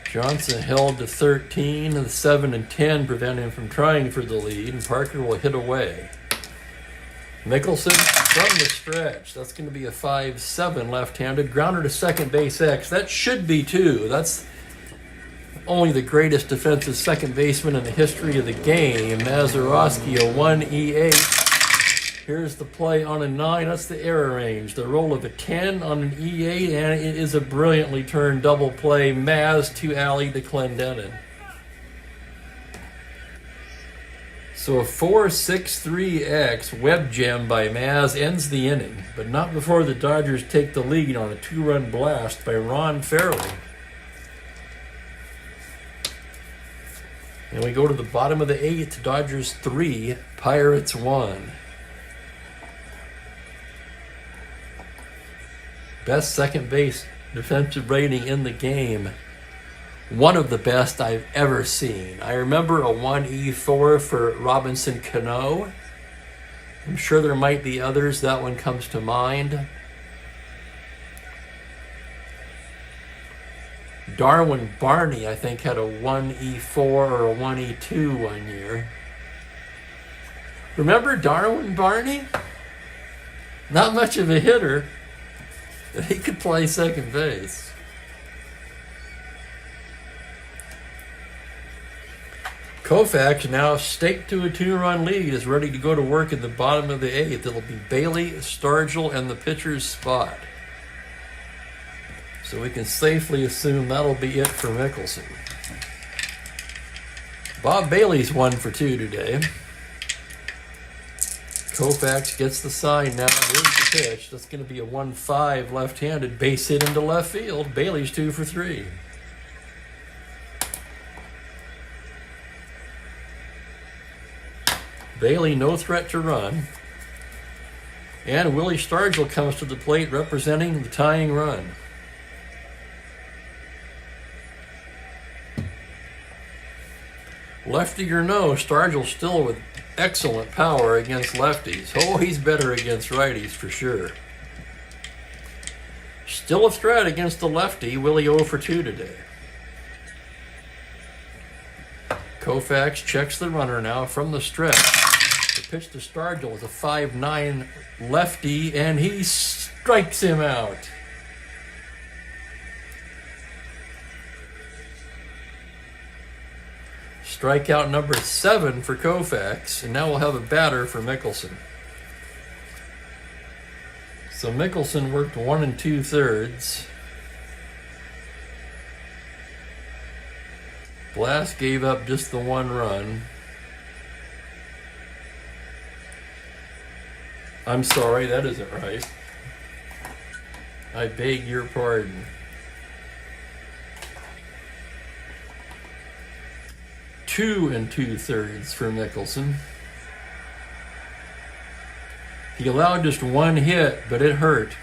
Johnson held to 13, and the 7 and 10 prevent him from trying for the lead, and Parker will hit away. Mickelson from the stretch. That's going to be a 5-7 left-handed. Grounder to second base X. That should be two. That's only the greatest defensive second baseman in the history of the game. Mazeroski, a 1-E8. Here's the play on a 9. That's the error range. The roll of a 10 on an E8, and it is a brilliantly turned double play. Maz to Alley to Clendenin. So a 4-6-3-X web gem by Maz ends the inning, but not before the Dodgers take the lead on a 2-run blast by Ron Fairley. And we go to the bottom of the 8th. Dodgers 3, Pirates 1. Best second base defensive rating in the game. One of the best I've ever seen. I remember a 1-E4 for Robinson Cano. I'm sure there might be others. That one comes to mind. Darwin Barney, I think, had a 1-E4 or a 1-E2 one year. Remember Darwin Barney? Not much of a hitter. He could play second base. Koufax, now staked to a 2-run lead, is ready to go to work at the bottom of the 8th. It'll be Bailey, Stargell, and the pitcher's spot. So we can safely assume that'll be it for Mickelson. Bob Bailey's 1 for 2 today. Koufax gets the sign now. Here's the pitch. That's going to be a 1-5 left-handed base hit into left field. Bailey's 2 for 3. Bailey, no threat to run. And Willie Stargell comes to the plate representing the tying run. Lefty or no, Stargell still with excellent power against lefties. Oh, he's better against righties for sure. Still a threat against the lefty. Willie 0 for 2 today. Koufax checks the runner now from the stretch. The pitch to Stargell is a 5-9 lefty, and he strikes him out. Strikeout number 7 for Koufax, and now we'll have a batter for Mickelson. So Mickelson worked 1 2/3. Blass gave up just the 1 run. I'm sorry, that isn't right. I beg your pardon. 2 2/3 for Mickelson. He allowed just 1 hit, but it hurt.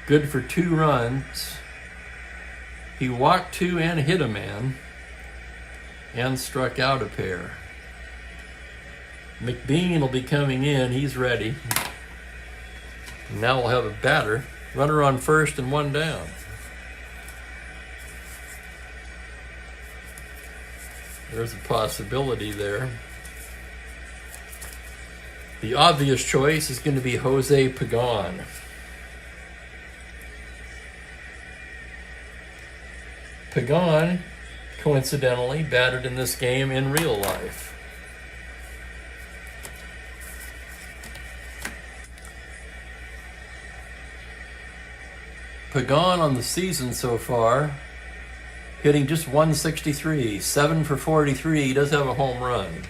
Good for 2 runs. He walked 2 and hit a man, and struck out a pair. McBean will be coming in. He's ready. Now we'll have a batter. Runner on first and 1 down. There's a possibility there. The obvious choice is going to be Jose Pagan. Pagan, coincidentally, batted in this game in real life. Pagan on the season so far, hitting just 163, 7 for 43. He does have a home run.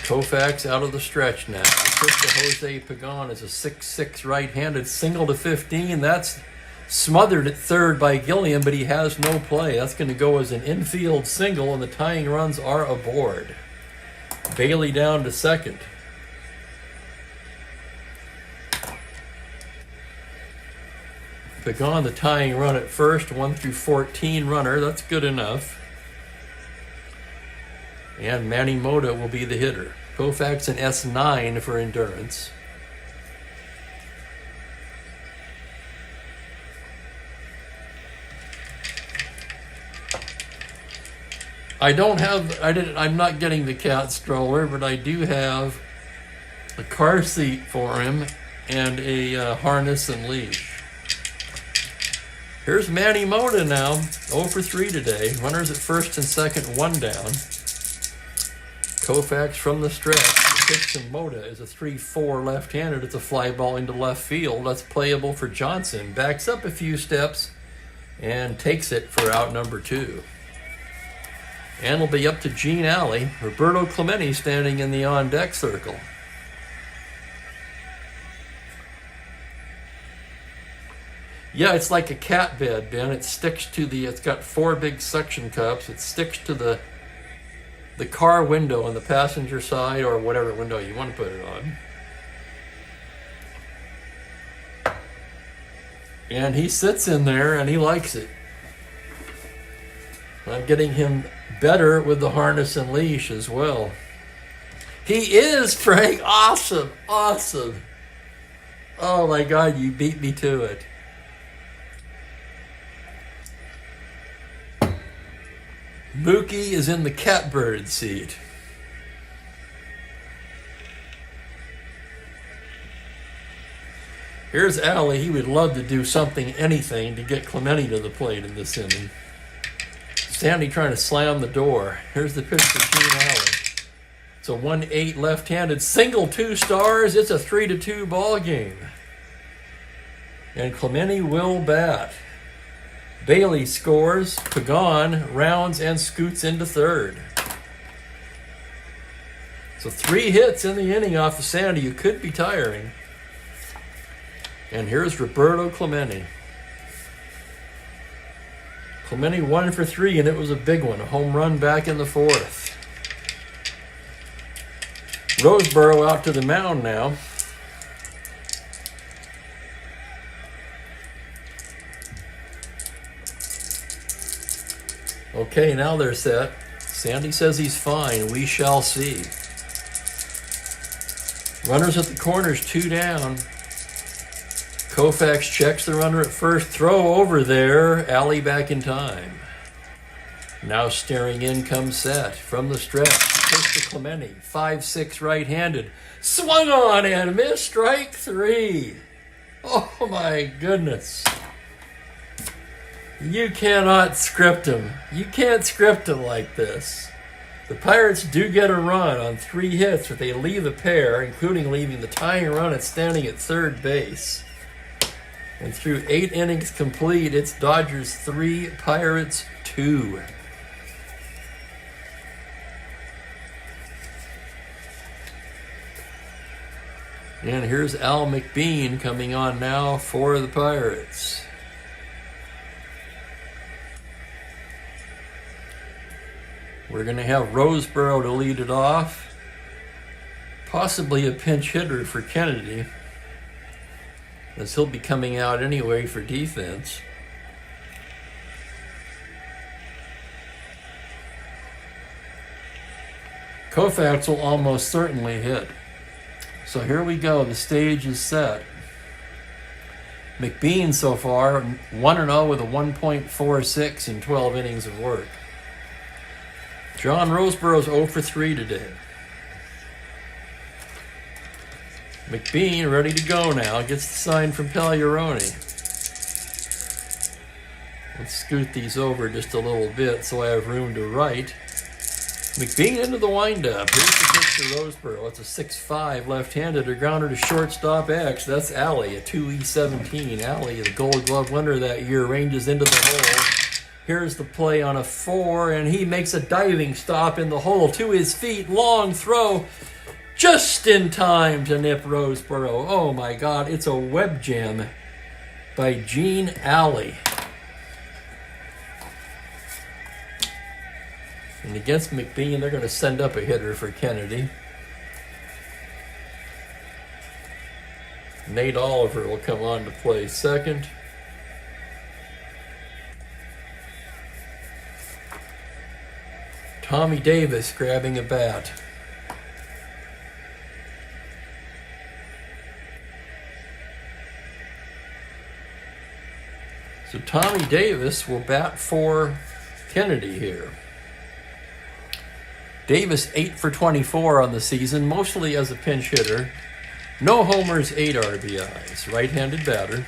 Koufax out of the stretch now. Jose Pagan is a 6'6" right-handed single to 15. That's smothered at third by Gilliam, but he has no play. That's going to go as an infield single, and the tying runs are aboard. Bailey down to second. Pagan, the tying run at first, 1 through 14 runner. That's good enough. And Manny Mota will be the hitter. Koufax an S9 for endurance. I'm not getting the cat stroller, but I do have a car seat for him and a harness and leash. Here's Manny Mota now, 0 for 3 today. Runners at first and second, 1 down. Koufax from the stretch. The pitch to Mota is a 3-4 left-handed. It's a fly ball into left field. That's playable for Johnson. Backs up a few steps and takes it for out number 2. And it'll be up to Gene Alley. Roberto Clemente standing in the on-deck circle. Yeah, it's like a cat bed, Ben. It sticks to it's got 4 big suction cups. It sticks to the car window on the passenger side, or whatever window you want to put it on. And he sits in there and he likes it. I'm getting him better with the harness and leash as well. He is, Frank. Awesome. Awesome. Oh my God, you beat me to it. Mookie is in the catbird seat. Here's Alley. He would love to do something, anything, to get Clemente to the plate in this inning. Sandy trying to slam the door. Here's the pitch for Gene Alley. It's a 1-8 left-handed single, 2 stars. It's a 3-2 ball game. And Clemente will bat. Bailey scores. Pagan rounds and scoots into third. So 3 hits in the inning off of Sandy. You could be tiring. And here's Roberto Clemente. Clemente 1 for 3, and it was a big one. A home run back in the 4th. Roseboro out to the mound now. Okay, now they're set. Sandy says he's fine. We shall see. Runners at the corners, 2 down. Koufax checks the runner at first. Throw over there. Alley back in time. Now staring in comes Set from the stretch. Pitch to Clemente. 5'6" right-handed. Swung on and missed. Strike 3. Oh my goodness. You cannot script him. You can't script him like this. The Pirates do get a run on 3 hits, but they leave a pair, including leaving the tying run and standing at third base. And through 8 innings complete, it's Dodgers 3, Pirates 2. And here's Al McBean coming on now for the Pirates. We're going to have Roseboro to lead it off. Possibly a pinch hitter for Kennedy, as he'll be coming out anyway for defense. Koufax will almost certainly hit. So here we go. The stage is set. McBean so far 1-0 with a 1.46 in 12 innings of work. John Roseboro's 0 for 3 today. McBean ready to go now. Gets the sign from Pagliarone. Let's scoot these over just a little bit so I have room to write. McBean into the windup. Here's the pitch to Roseboro. It's a 6-5 left-handed. A grounder to shortstop X. That's Alley, a 2E17. Alley, the Gold Glove winner that year, ranges into the hole. Here's the play on a 4, and he makes a diving stop in the hole to his feet. Long throw, just in time to nip Roseboro. Oh my God, it's a web jam by Gene Alley. And against McBean, they're going to send up a hitter for Kennedy. Nate Oliver will come on to play second. Tommy Davis grabbing a bat. So Tommy Davis will bat for Kennedy here. Davis 8 for 24 on the season, mostly as a pinch hitter. No homers, 8 RBIs. Right-handed batter.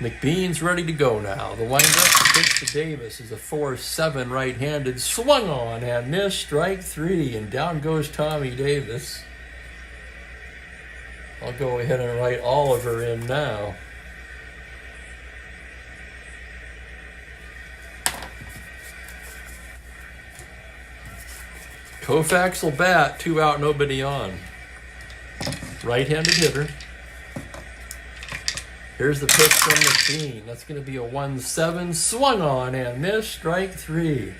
McBean's ready to go now. The windup pitch to Davis is a 4-7 right-handed. Swung on and missed. Strike 3, and down goes Tommy Davis. I'll go ahead and write Oliver in now. Koufax will bat, 2 out, nobody on. Right-handed hitter. Here's the pitch from McBean. That's going to be a 1-7. Swung on and missed. Strike 3.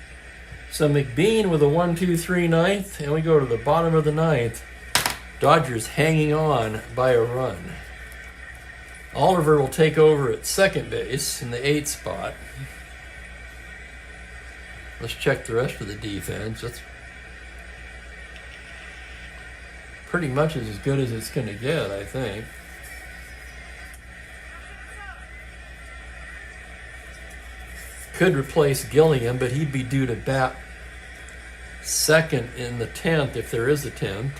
So McBean with a 1-2-3 ninth, and we go to the bottom of the ninth. Dodgers hanging on by a run. Oliver will take over at second base in the 8th spot. Let's check the rest of the defense. That's pretty much as good as it's going to get, I think. Could replace Gilliam, but he'd be due to bat second in the 10th if there is a 10th.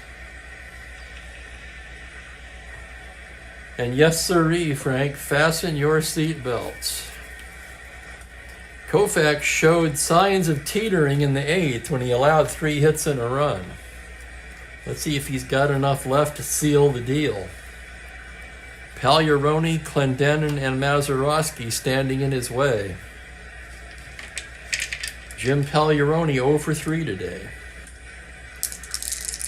And yes, sirree, Frank, fasten your seat belts. Koufax showed signs of teetering in the 8th when he allowed 3 hits and a run. Let's see if he's got enough left to seal the deal. Pagliarone, Clendenin, and Mazeroski standing in his way. Jim Pagliarone 0 for 3 today.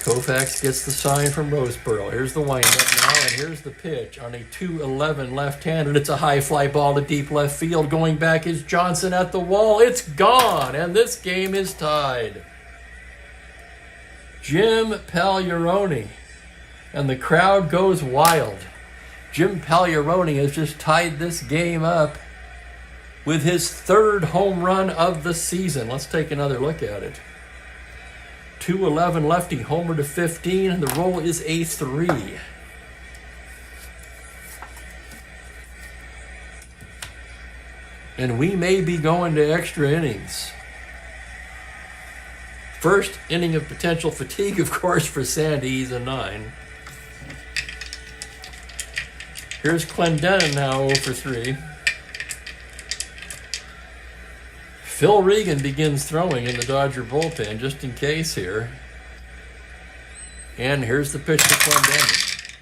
Koufax gets the sign from Roseboro. Here's the windup now, and here's the pitch on a 2-11 left-handed. It's a high fly ball to deep left field. Going back is Johnson at the wall. It's gone, and this game is tied. Jim Pagliarone, and the crowd goes wild. Jim Pagliarone has just tied this game up with his 3rd home run of the season. Let's take another look at it. 2-11 lefty, homer to 15, and the roll is a 3. And we may be going to extra innings. First inning of potential fatigue, of course, for Sandy. He's a 9. Here's Clendenin now 0 for 3. Phil Regan begins throwing in the Dodger bullpen, just in case here. And here's the pitch to Clendenin.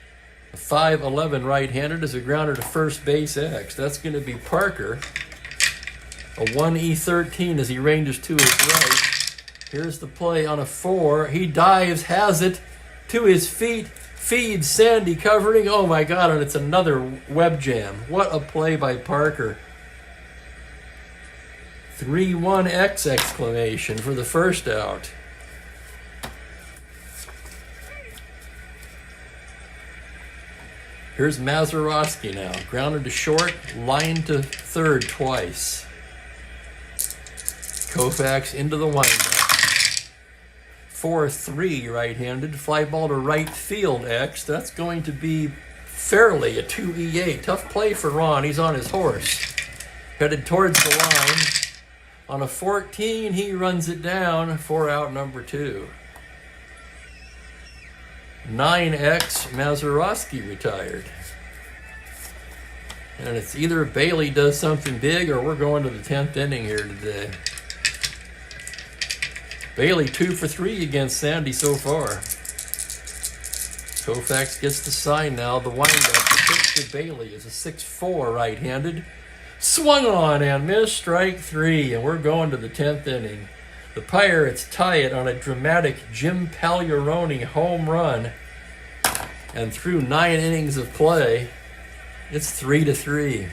A 5-11 right-handed is a grounder to first base X. That's going to be Parker. A 1E13 as he ranges to his right. Here's the play on a 4. He dives, has it to his feet, feeds Sandy covering. Oh my God, and it's another web jam. What a play by Parker. 3-1-X exclamation for the first out. Here's Mazeroski now. Grounded to short, line to third twice. Koufax into the windup. 4-3 right-handed. Fly ball to right field, X. That's going to be fairly a 2E8. Tough play for Ron. He's on his horse. Headed towards the line. On a 14, he runs it down. 4 out, number 2. 9X, Mazeroski retired. And it's either Bailey does something big or we're going to the 10th inning here today. Bailey 2 for 3 against Sandy so far. Koufax gets the sign now. The windup. The pitch to Bailey is a 6-4 right-handed. Swung on and missed. Strike 3, and we're going to the 10th inning. The Pirates tie it on a dramatic Jim Pagliarone home run. And through 9 innings of play, it's 3-3.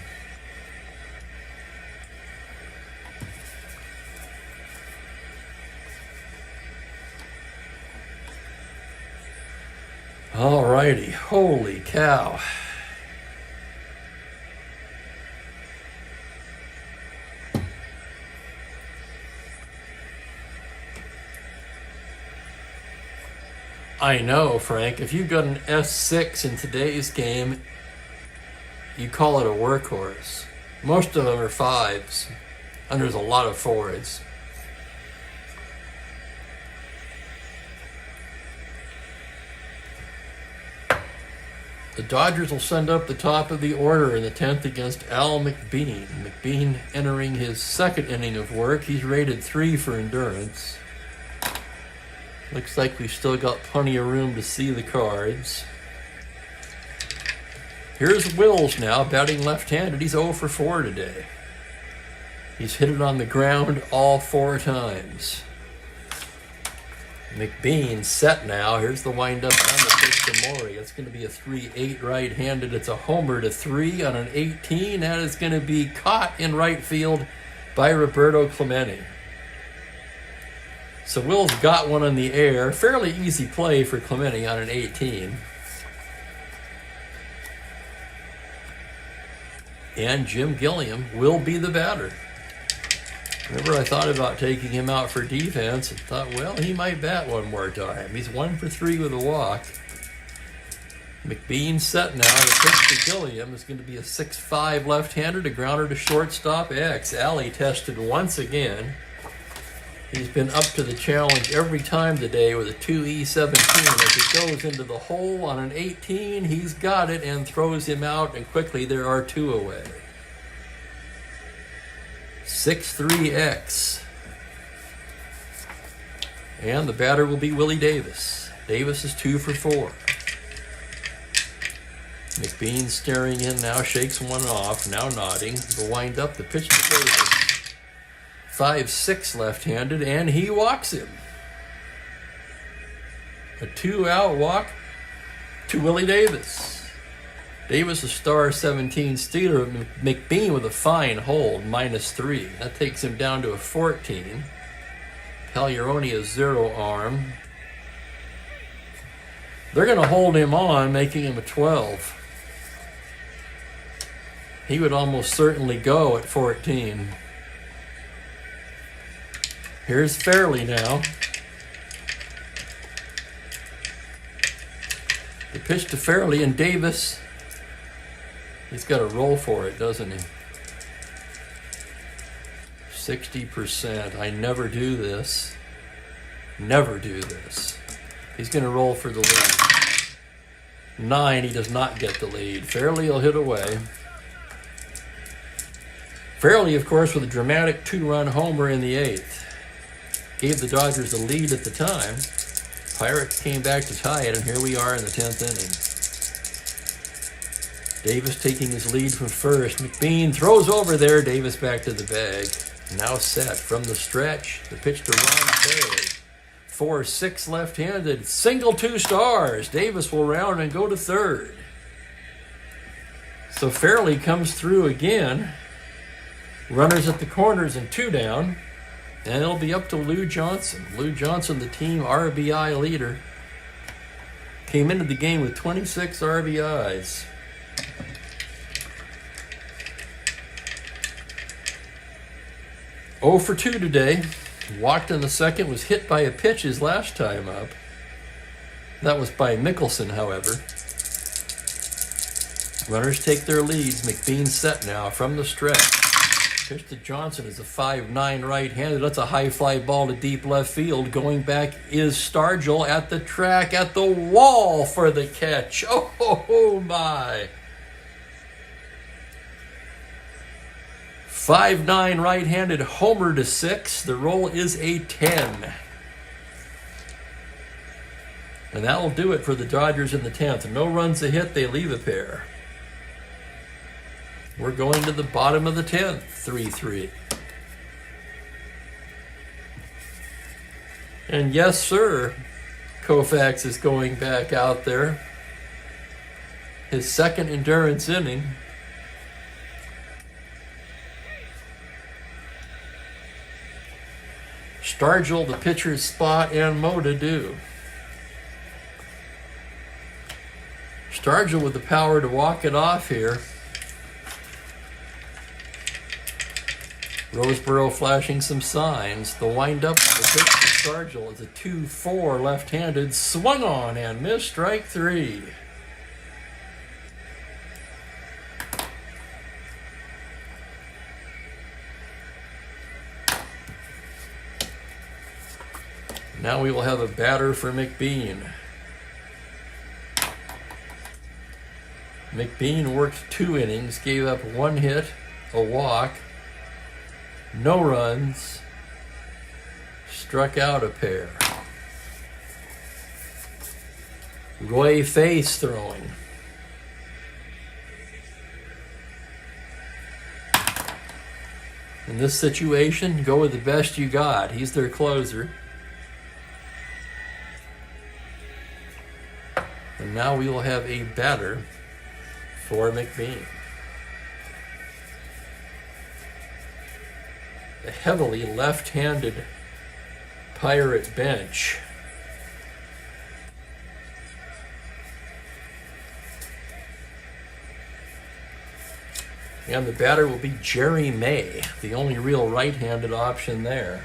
All righty, holy cow. I know, Frank, if you've got an S6 in today's game, you call it a workhorse. Most of them are 5s, and there's a lot of 4s. The Dodgers will send up the top of the order in the 10th against Al McBean. McBean entering his 2nd inning of work. He's rated 3 for endurance. Looks like we've still got plenty of room to see the cards. Here's Wills now, batting left-handed. He's 0 for 4 today. He's hit it on the ground all 4 times. McBean set now. Here's the windup on the pitch to Maury. It's going to be a 3-8 right-handed. It's a homer to 3 on an 18. That is going to be caught in right field by Roberto Clemente. So Will's got one in the air. Fairly easy play for Clemente on an 18. And Jim Gilliam will be the batter. Remember, I thought about taking him out for defense and thought, well, he might bat one more time. He's 1 for 3 with a walk. McBean set now. The pitch to Gilliam is going to be a 6-5 left-hander, a grounder to shortstop X. Alley tested once again. He's been up to the challenge every time today with a 2E17. As he goes into the hole on an 18, he's got it and throws him out, and quickly there are 2 away. 6-3X. And the batter will be Willie Davis. Davis is 2 for 4. McBean staring in now, shakes one off, now nodding. The wind up, the pitch to Davis. 5-6 left-handed, and he walks him. A 2-out walk to Willie Davis. Davis a star 17 stealer. McBean with a fine hold, -3. That takes him down to a 14. Pagliarone a 0 arm. They're going to hold him on, making him a 12. He would almost certainly go at 14. Here's Fairley now. The pitch to Fairley, and Davis, he's got a roll for it, doesn't he? 60%. I never do this. Never do this. He's going to roll for the lead. 9, he does not get the lead. Fairley will hit away. Fairley, of course, with a dramatic 2-run homer in the 8th. Gave the Dodgers the lead at the time. Pirates came back to tie it, and here we are in the 10th inning. Davis taking his lead from first. McBean throws over there. Davis back to the bag. Now set from the stretch. The pitch to Ron Fairley. 4-6 left-handed. Single 2 stars. Davis will round and go to third. So Fairley comes through again. Runners at the corners and 2 down. And it'll be up to Lou Johnson. Lou Johnson, the team RBI leader, came into the game with 26 RBIs. Oh for 2 today. Walked in the 2nd, was hit by a pitch his last time up. That was by Mickelson, however. Runners take their leads. McBean set now from the stretch. Pitch to Johnson is a 5-9 right-handed. That's a high fly ball to deep left field. Going back is Stargell at the track, at the wall for the catch. Oh my. 5-9 right-handed homer to 6. The roll is a 10. And that will do it for the Dodgers in the 10th. No runs a hit, they leave a pair. We're going to the bottom of the 10th, 3-3. And yes, sir, Koufax is going back out there. His second endurance inning. Stargell, the pitcher's spot, and Mota do. Stargell with the power to walk it off here. Roseboro flashing some signs. The windup, the pitch to Stargell is a 2-4 left-handed, swung on and missed, strike 3. Now we will have a batter for McBean. McBean worked 2 innings, gave up 1 hit, a walk, no runs, struck out a pair. Roy Face throwing. In this situation, go with the best you got. He's their closer. And now we will have a batter for McBean. The heavily left-handed Pirate bench. And the batter will be Jerry May, the only real right-handed option there.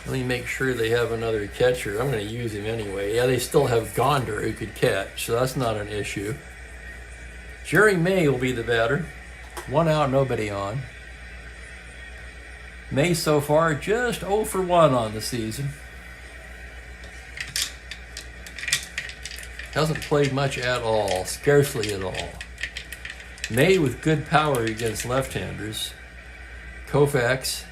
Let me make sure they have another catcher. I'm going to use him anyway. Yeah, they still have Gonder who could catch, so that's not an issue. Jerry May will be the batter. 1 out, nobody on. May so far just 0 for 1 on the season. Hasn't played much at all, scarcely at all. May with good power against left-handers. Koufax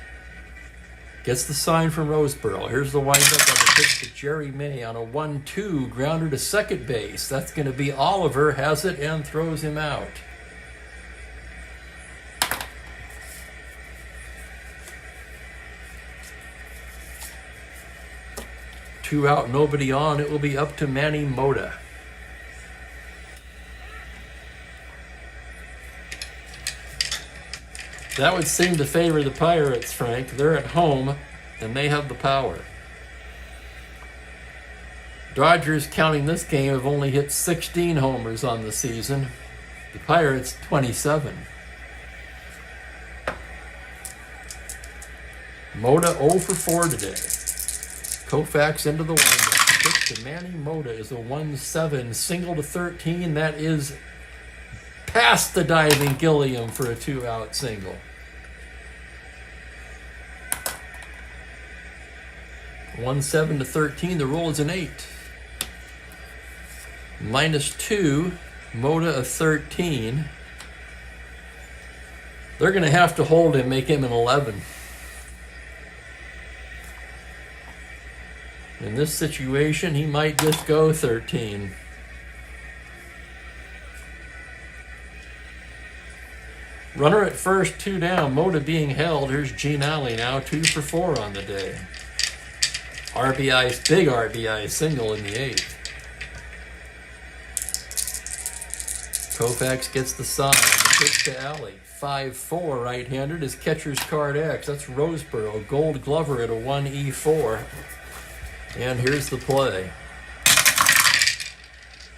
gets the sign from Roseboro. Here's the windup on the pitch to Jerry May on a 1-2 grounder to second base. That's going to be Oliver, has it and throws him out. Two out, nobody on. It will be up to Manny Mota. That would seem to favor the Pirates, Frank. They're at home, and they have the power. Dodgers, counting this game, have only hit 16 homers on the season. The Pirates, 27. Mota 0 for 4 today. Koufax into the windup. Pitch to Manny Mota is a 1-7 single to 13. That is past the diving Gilliam for a 2-out single. 1-7 to 13. The roll is an 8. -2. Mota a 13. They're going to have to hold him, make him an 11. In this situation, he might just go 13. Runner at first, 2 down. Mota being held. Here's Gene Alley now, 2 for 4 on the day. RBI, big RBI single in the 8th. Koufax gets the sign. The pitch to Alley. 5-4 right-handed is catcher's card X. That's Roseboro. Gold Glover at a 1E4. And here's the play.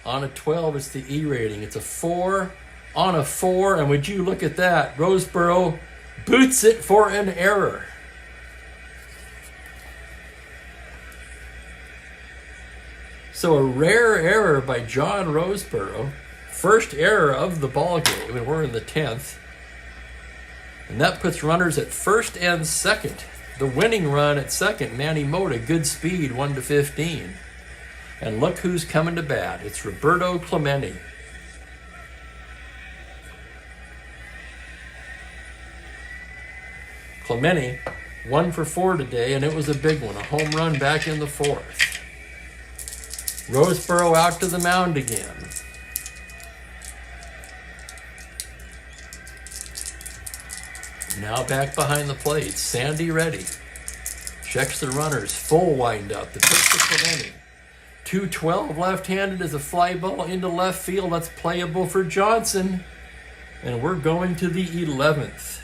On a 12, it's the E rating. It's a 4 on a 4, and would you look at that? Roseboro boots it for an error. So a rare error by John Roseboro. First error of the ball game, and we're in the 10th. And that puts runners at first and second. The winning run at second, Manny Mota, good speed, 1-15. And look who's coming to bat. It's Roberto Clemente. Clemente 1 for 4 today, and it was a big one. A home run back in the 4th. Roseboro out to the mound again. Now back behind the plate. Sandy ready. Checks the runners. Full windup. The pitch to Clemente. 2-12 left-handed is a fly ball into left field. That's playable for Johnson. And we're going to the 11th.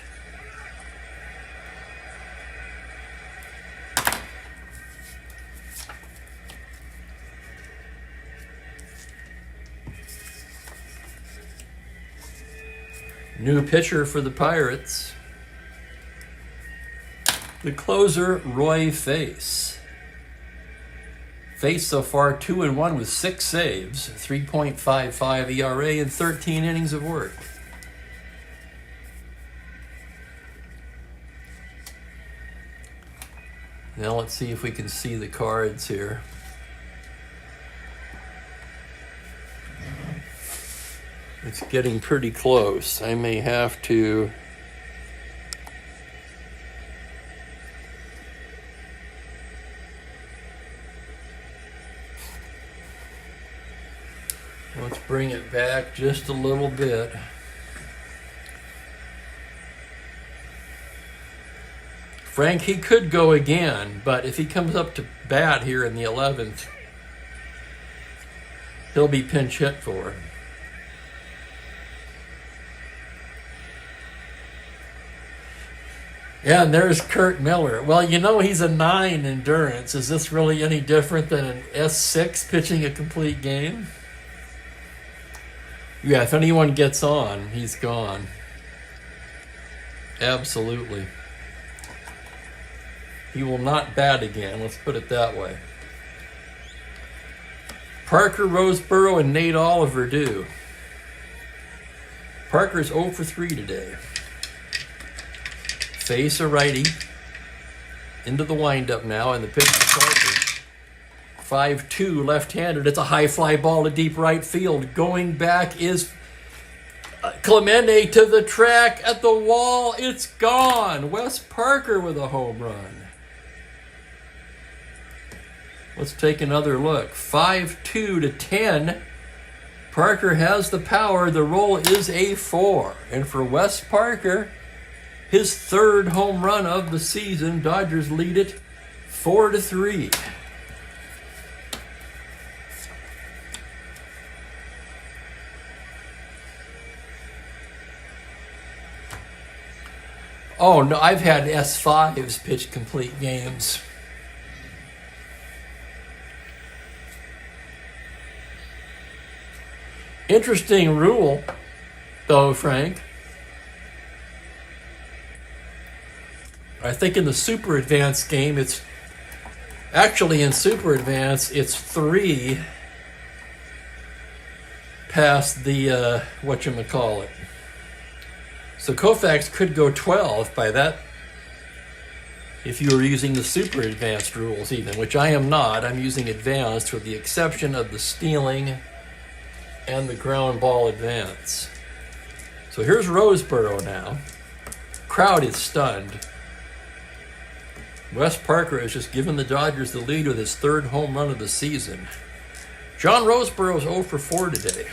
New pitcher for the Pirates. The closer, Roy Face. Face so far 2-1 with 6 saves, 3.55 ERA, and 13 innings of work. Now let's see if we can see the cards here. It's getting pretty close. I may have to... Let's bring it back just a little bit. Frank, he could go again, but if he comes up to bat here in the 11th, he'll be pinch hit for. Yeah, and there's Kurt Miller. Well, you know he's a 9 endurance. Is this really any different than an S6 pitching a complete game? Yeah, if anyone gets on, he's gone. Absolutely. He will not bat again, let's put it that way. Parker, Roseboro, and Nate Oliver do. Parker's 0 for 3 today. Face a righty. Into the windup now, and the pitch to Parker. 5-2 left-handed. It's a high fly ball to deep right field. Going back is Clemente to the track at the wall. It's gone. Wes Parker with a home run. Let's take another look. 5-2-10. Parker has the power. The roll is a 4. And for Wes Parker, his 3rd home run of the season. Dodgers lead it 4-3. Oh, no, I've had S5s pitch complete games. Interesting rule, though, Frank. I think in the Super Advanced game, it's actually in Super Advanced, it's 3 past the, whatchamacallit. So Koufax could go 12 by that, if you were using the Super Advanced rules even, which I am not. I'm using Advanced with the exception of the stealing and the ground ball advance. So here's Roseboro now. Crowd is stunned. Wes Parker has just given the Dodgers the lead with his 3rd home run of the season. John Roseboro's 0 for 4 today.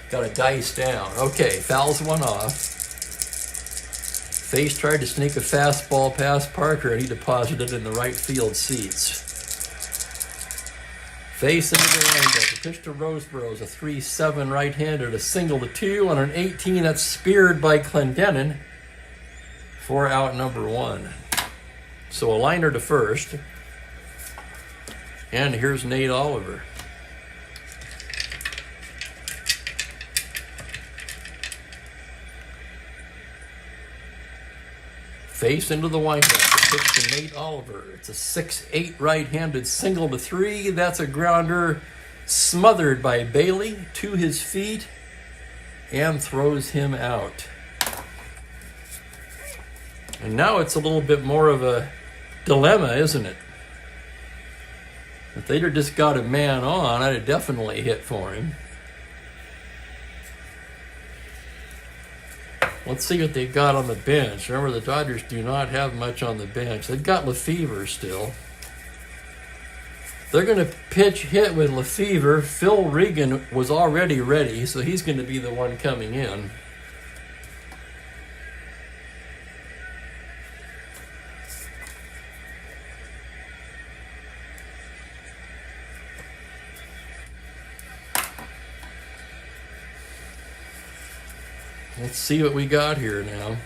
Got a dice down. Okay, fouls one off. Face tried to sneak a fastball past Parker, and he deposited it in the right field seats. Face into the windup. The pitch to Roseboro is a 3-7 right-handed, a single to 2 on an 18 that's speared by Clendenin for out number 1. So a liner to first. And here's Nate Oliver. Face into the windup. The pitch to Nate Oliver. It's a 6-8 right-handed single to 3. That's a grounder smothered by Bailey to his feet and throws him out. And now it's a little bit more of a dilemma, isn't it? If they'd have just got a man on, I'd have definitely hit for him. Let's see what they've got on the bench. Remember, the Dodgers do not have much on the bench. They've got Lefevre still. They're going to hit with Lefevre. Phil Regan was already ready, so he's going to be the one coming in. Let's see what we got here now.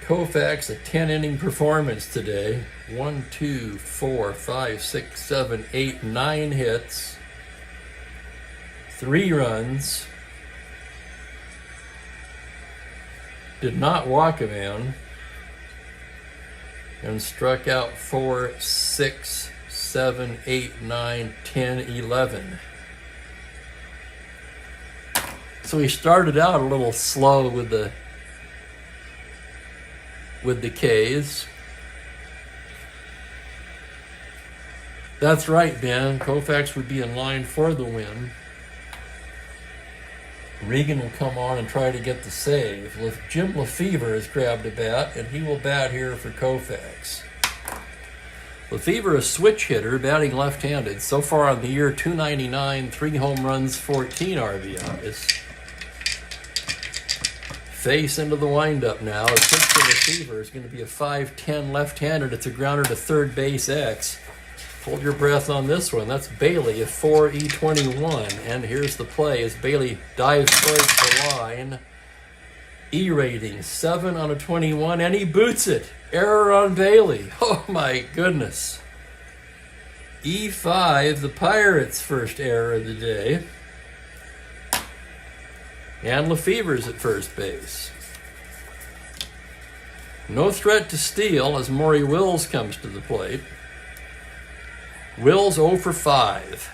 Koufax, a 10-inning performance today. 1, 2, 4, 5, 6, 7, 8, 9 hits. 3 runs. Did not walk a man. And struck out 4, 6, 7, 8, 9, 10, 11. So he started out a little slow with the K's. That's right, Ben. Koufax would be in line for the win. Regan will come on and try to get the save. Jim Lefevre has grabbed a bat, and he will bat here for Koufax. Lefevre, a switch hitter, batting left-handed. So far on the year, .299, 3 home runs, 14 RBIs. Face into the windup now. A pitch to Lefevre is going to be a 5-10 left-handed. It's a grounder to third base X. Hold your breath on this one. That's Bailey, a 4E21. And here's the play as Bailey dives towards the line. E rating, 7 on a 21, and he boots it. Error on Bailey. Oh my goodness. E5, the Pirates' first error of the day. And Lefevre's at first base. No threat to steal as Maury Wills comes to the plate. Wills 0 for 5.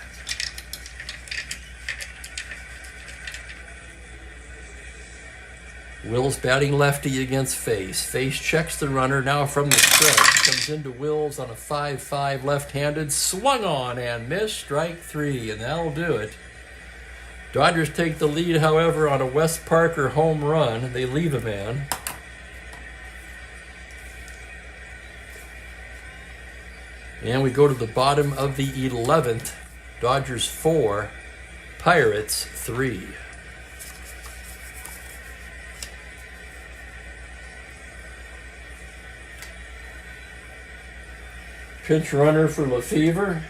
Wills batting lefty against Face. Face checks the runner now from the stretch. Comes into Wills on a 5-5 left-handed. Swung on and missed. Strike 3, and that'll do it. Dodgers take the lead, however, on a Wes Parker home run. They leave a man. And we go to the bottom of the 11th. Dodgers 4, Pirates 3. Pinch runner for Lefevre.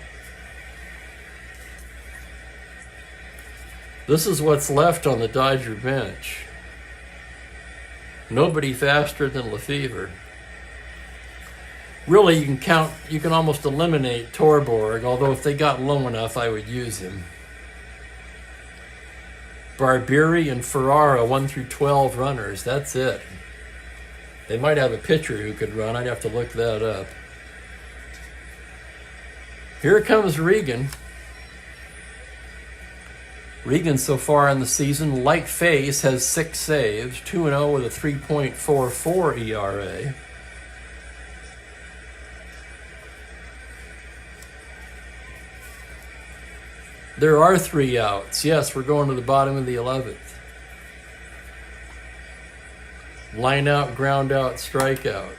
This is what's left on the Dodger bench. Nobody faster than Lefevre. Really, you can almost eliminate Torborg, although if they got low enough, I would use him. Barbieri and Ferrara, 1 through 12 runners. That's it. They might have a pitcher who could run. I'd have to look that up. Here comes Regan. Regan so far in the season, like Face, has 6 saves, 2-0 with a 3.44 ERA. There are 3 outs. Yes, we're going to the bottom of the 11th. Line out, ground out, strikeout.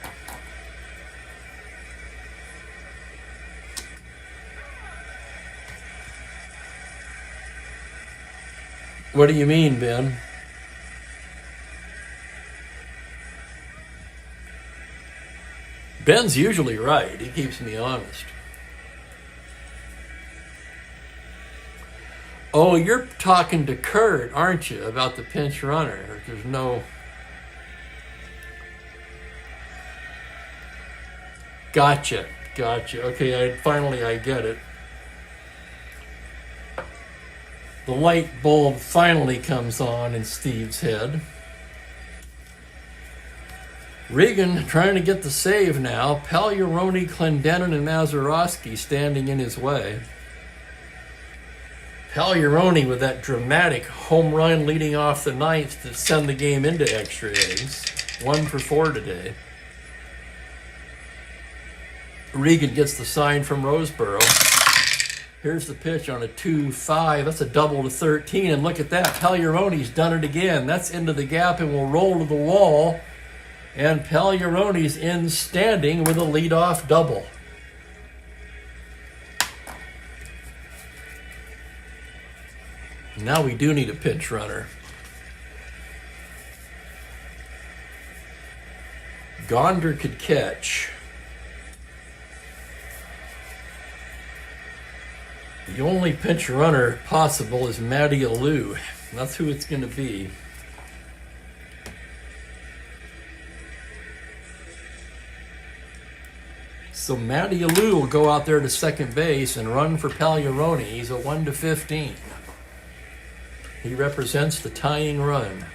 What do you mean, Ben? Ben's usually right. He keeps me honest. Oh, you're talking to Kurt, aren't you, about the pinch runner? There's no... Gotcha. Okay, finally I get it. The light bulb finally comes on in Steve's head. Regan trying to get the save now. Pagliarone, Clendenon, and Mazeroski standing in his way. Pagliarone with that dramatic home run leading off the 9th to send the game into extra innings. 1 for 4 today. Regan gets the sign from Roseboro. Here's the pitch on a 2-5. That's a double to 13. And look at that. Pagliarone's done it again. That's into the gap and will roll to the wall. And Pagliarone's in standing with a leadoff double. Now we do need a pinch runner. Gonder could catch. The only pinch runner possible is Matty Alou. That's who it's going to be. So Matty Alou will go out there to second base and run for Pagliarone. He's a 1-15. He represents the tying run.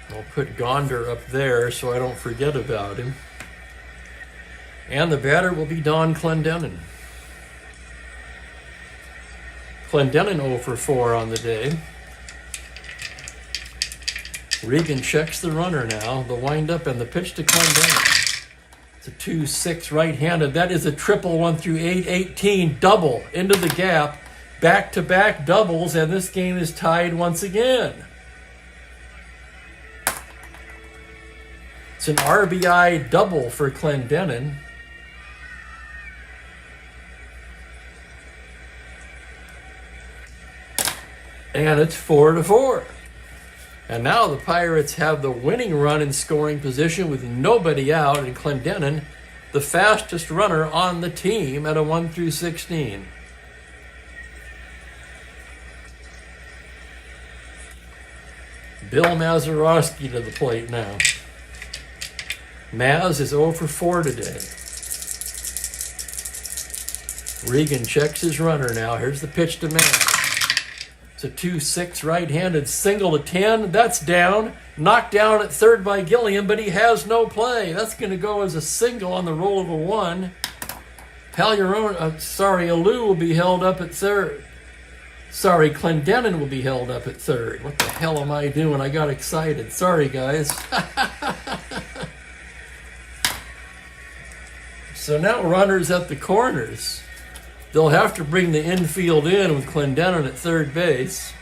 I'll put Gonder up there so I don't forget about him. And the batter will be Don Clendenin. Clendenin 0 for 4 on the day. Regan checks the runner now. The windup and the pitch to Clendenin. It's a 2-6 right-handed. That is a triple 1 through 8, 18 double into the gap. Back-to-back doubles, and this game is tied once again. It's an RBI double for Clendenin. And it's 4-4. And now the Pirates have the winning run in scoring position with nobody out, and Clendenin, the fastest runner on the team at a 1 through 16. Bill Mazeroski to the plate now. Maz is 0 for 4 today. Regan checks his runner now. Here's the pitch to Maz. It's a 2-6 right-handed single to 10. That's down. Knocked down at third by Gilliam, but he has no play. That's going to go as a single on the roll of a 1. Alou will be held up at third. Clendenin will be held up at third. What the hell am I doing? I got excited. Sorry, guys. So now runners at the corners. They'll have to bring the infield in with Clendenin at third base.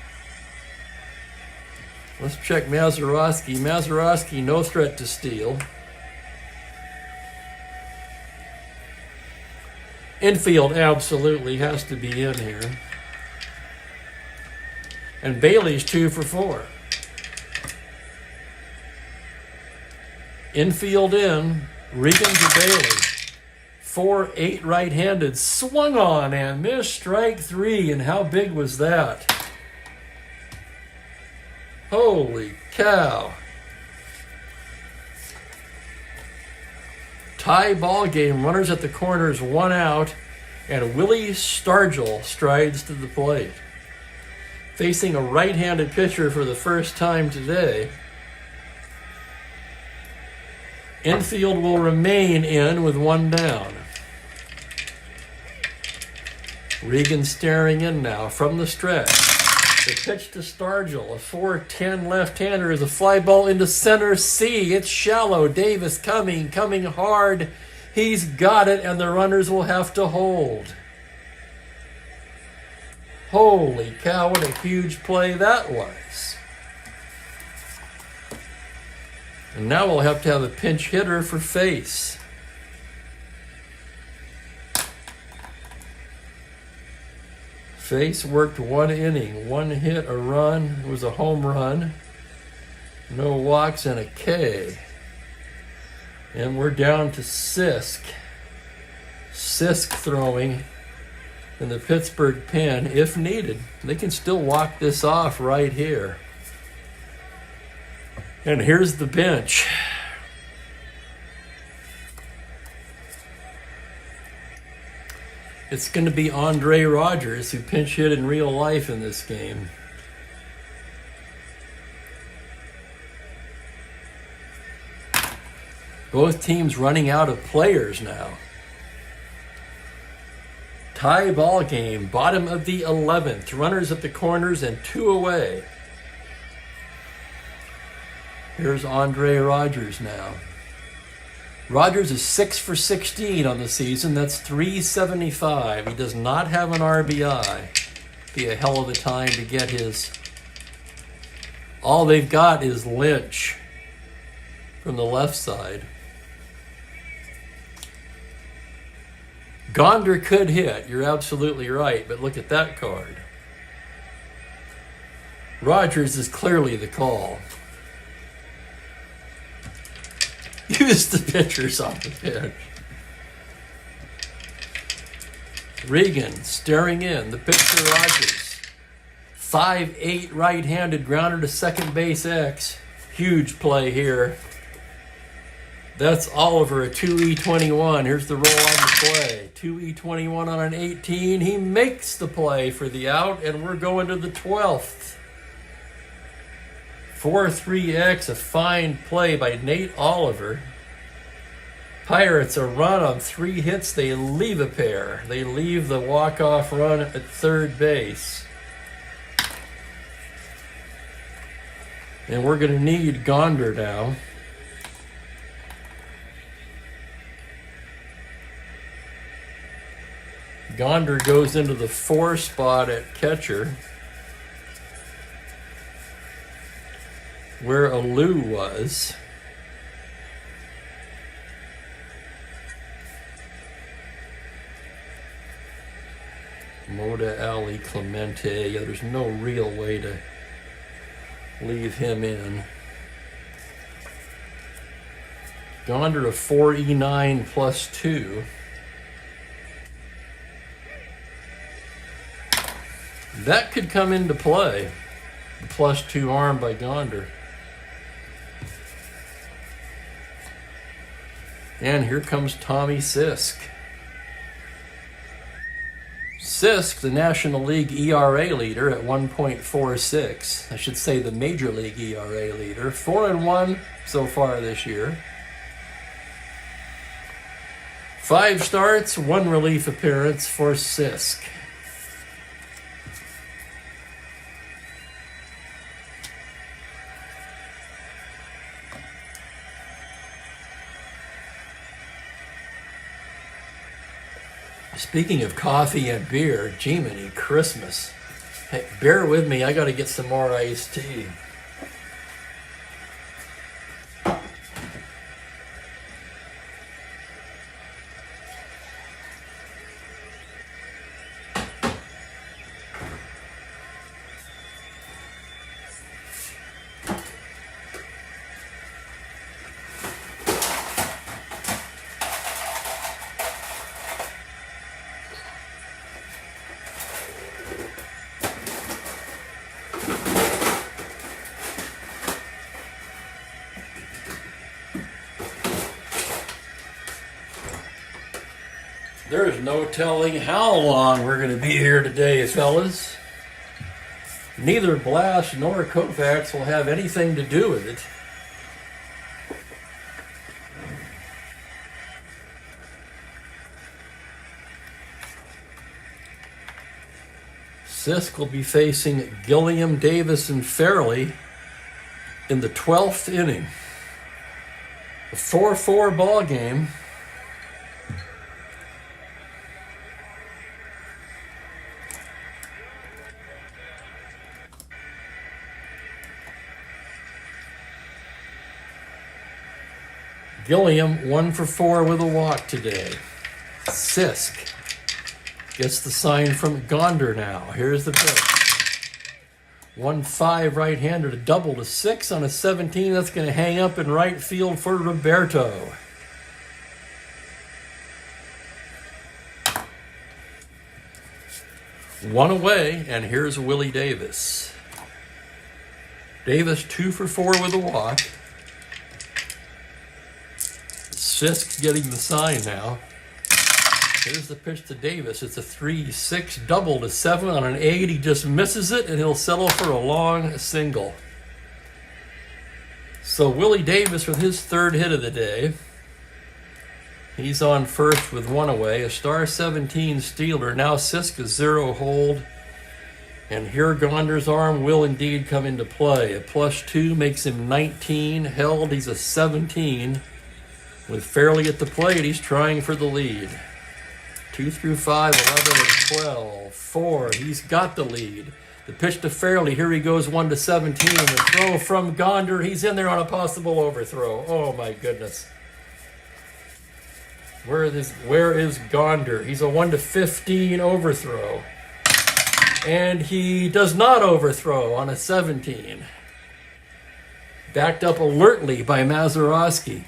Let's check Mazeroski. Mazeroski, no threat to steal. Infield absolutely has to be in here. And Bailey's 2 for 4. Infield in. Regan to Bailey. 4-8 right-handed. Swung on and missed. Strike 3. And how big was that? Holy cow. Tie ball game. Runners at the corners, 1 out. And Willie Stargell strides to the plate. Facing a right-handed pitcher for the first time today. Infield will remain in with 1 down. Regan staring in now from the stretch. The pitch to Stargell, a 4-10 left-hander, is a fly ball into center C. It's shallow. Davis coming hard. He's got it, and the runners will have to hold. Holy cow, what a huge play that was. And now we'll have to have a pinch hitter for Face. Face worked 1 inning, 1 hit, a run. It was a home run. No walks and a K. And we're down to Sisk. Sisk throwing in the Pittsburgh pen if needed. They can still walk this off right here. And here's the bench. It's going to be Andre Rogers, who pinch hit in real life in this game. Both teams running out of players now. Tie ball game, bottom of the 11th. Runners at the corners and 2 away. Here's Andre Rogers now. Rogers is 6 for 16 on the season. That's 375. He does not have an RBI. Be a hell of a time to get his. All they've got is Lynch from the left side. Gonder could hit. You're absolutely right. But look at that card. Rogers is clearly the call. Use the pitchers on the pitch. Regan staring in. The pitch for Rogers. 5-8 right-handed grounder to second base X. Huge play here. That's Oliver, a 2E21. Here's the roll on the play. 2E21 on an 18. He makes the play for the out, and we're going to the 12th. 4-3X, a fine play by Nate Oliver. Pirates a run on 3 hits. They leave a pair. They leave the walk-off run at third base. And we're going to need Gonder now. Gonder goes into the 4 spot at catcher, where Alou was. Moda Ali Clemente. Yeah, there's no real way to leave him in. Gonder to 4E9 plus 2. That could come into play. The plus 2 arm by Gonder. And here comes Tommy Sisk. Sisk, the National League ERA leader at 1.46. I should say the Major League ERA leader. 4-1 so far this year. 5 starts, 1 relief appearance for Sisk. Speaking of coffee and beer, Jiminy Christmas. Hey, bear with me, I gotta get some more iced tea. There's no telling how long we're going to be here today, fellas. Neither Blass nor Koufax will have anything to do with it. Sisk will be facing Gilliam, Davis, and Fairley in the 12th inning. A 4-4 ball game. Gilliam 1 for 4 with a walk today. Sisk gets the sign from Gonder now. Here's the pitch. 1-5 right-hander to double to 6 on a 17. That's going to hang up in right field for Roberto. One away, and here's Willie Davis. Davis 2 for 4 with a walk. Sisk getting the sign now. Here's the pitch to Davis. It's a 3-6 double to 7 on an 8. He just misses it, and he'll settle for a long single. So Willie Davis with his 3rd hit of the day. He's on first with 1 away. A star 17 stealer. Now Sisk is 0 hold. And here Gonder's arm will indeed come into play. A plus 2 makes him 19. Held, he's a 17. With Fairley at the plate, he's trying for the lead. 2 through 5, 11 and 12. 4, he's got the lead. The pitch to Fairley, here he goes 1 to 17. The throw from Gonder, he's in there on a possible overthrow. Oh my goodness. Where is Gonder? He's a 1 to 15 overthrow. And he does not overthrow on a 17. Backed up alertly by Mazeroski.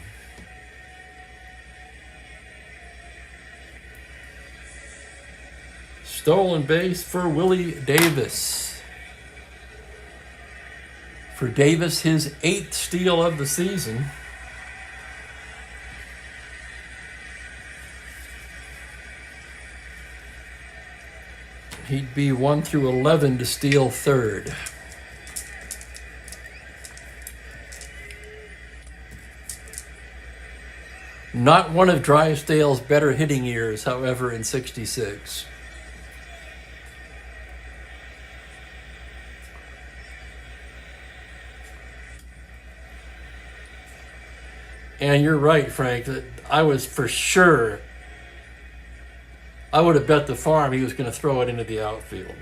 Stolen base for Willie Davis. For Davis, his 8th steal of the season. He'd be 1 through 11 to steal third. Not one of Drysdale's better hitting years, however, in '66. And you're right, Frank, that I was for sure, I would have bet the farm he was going to throw it into the outfield.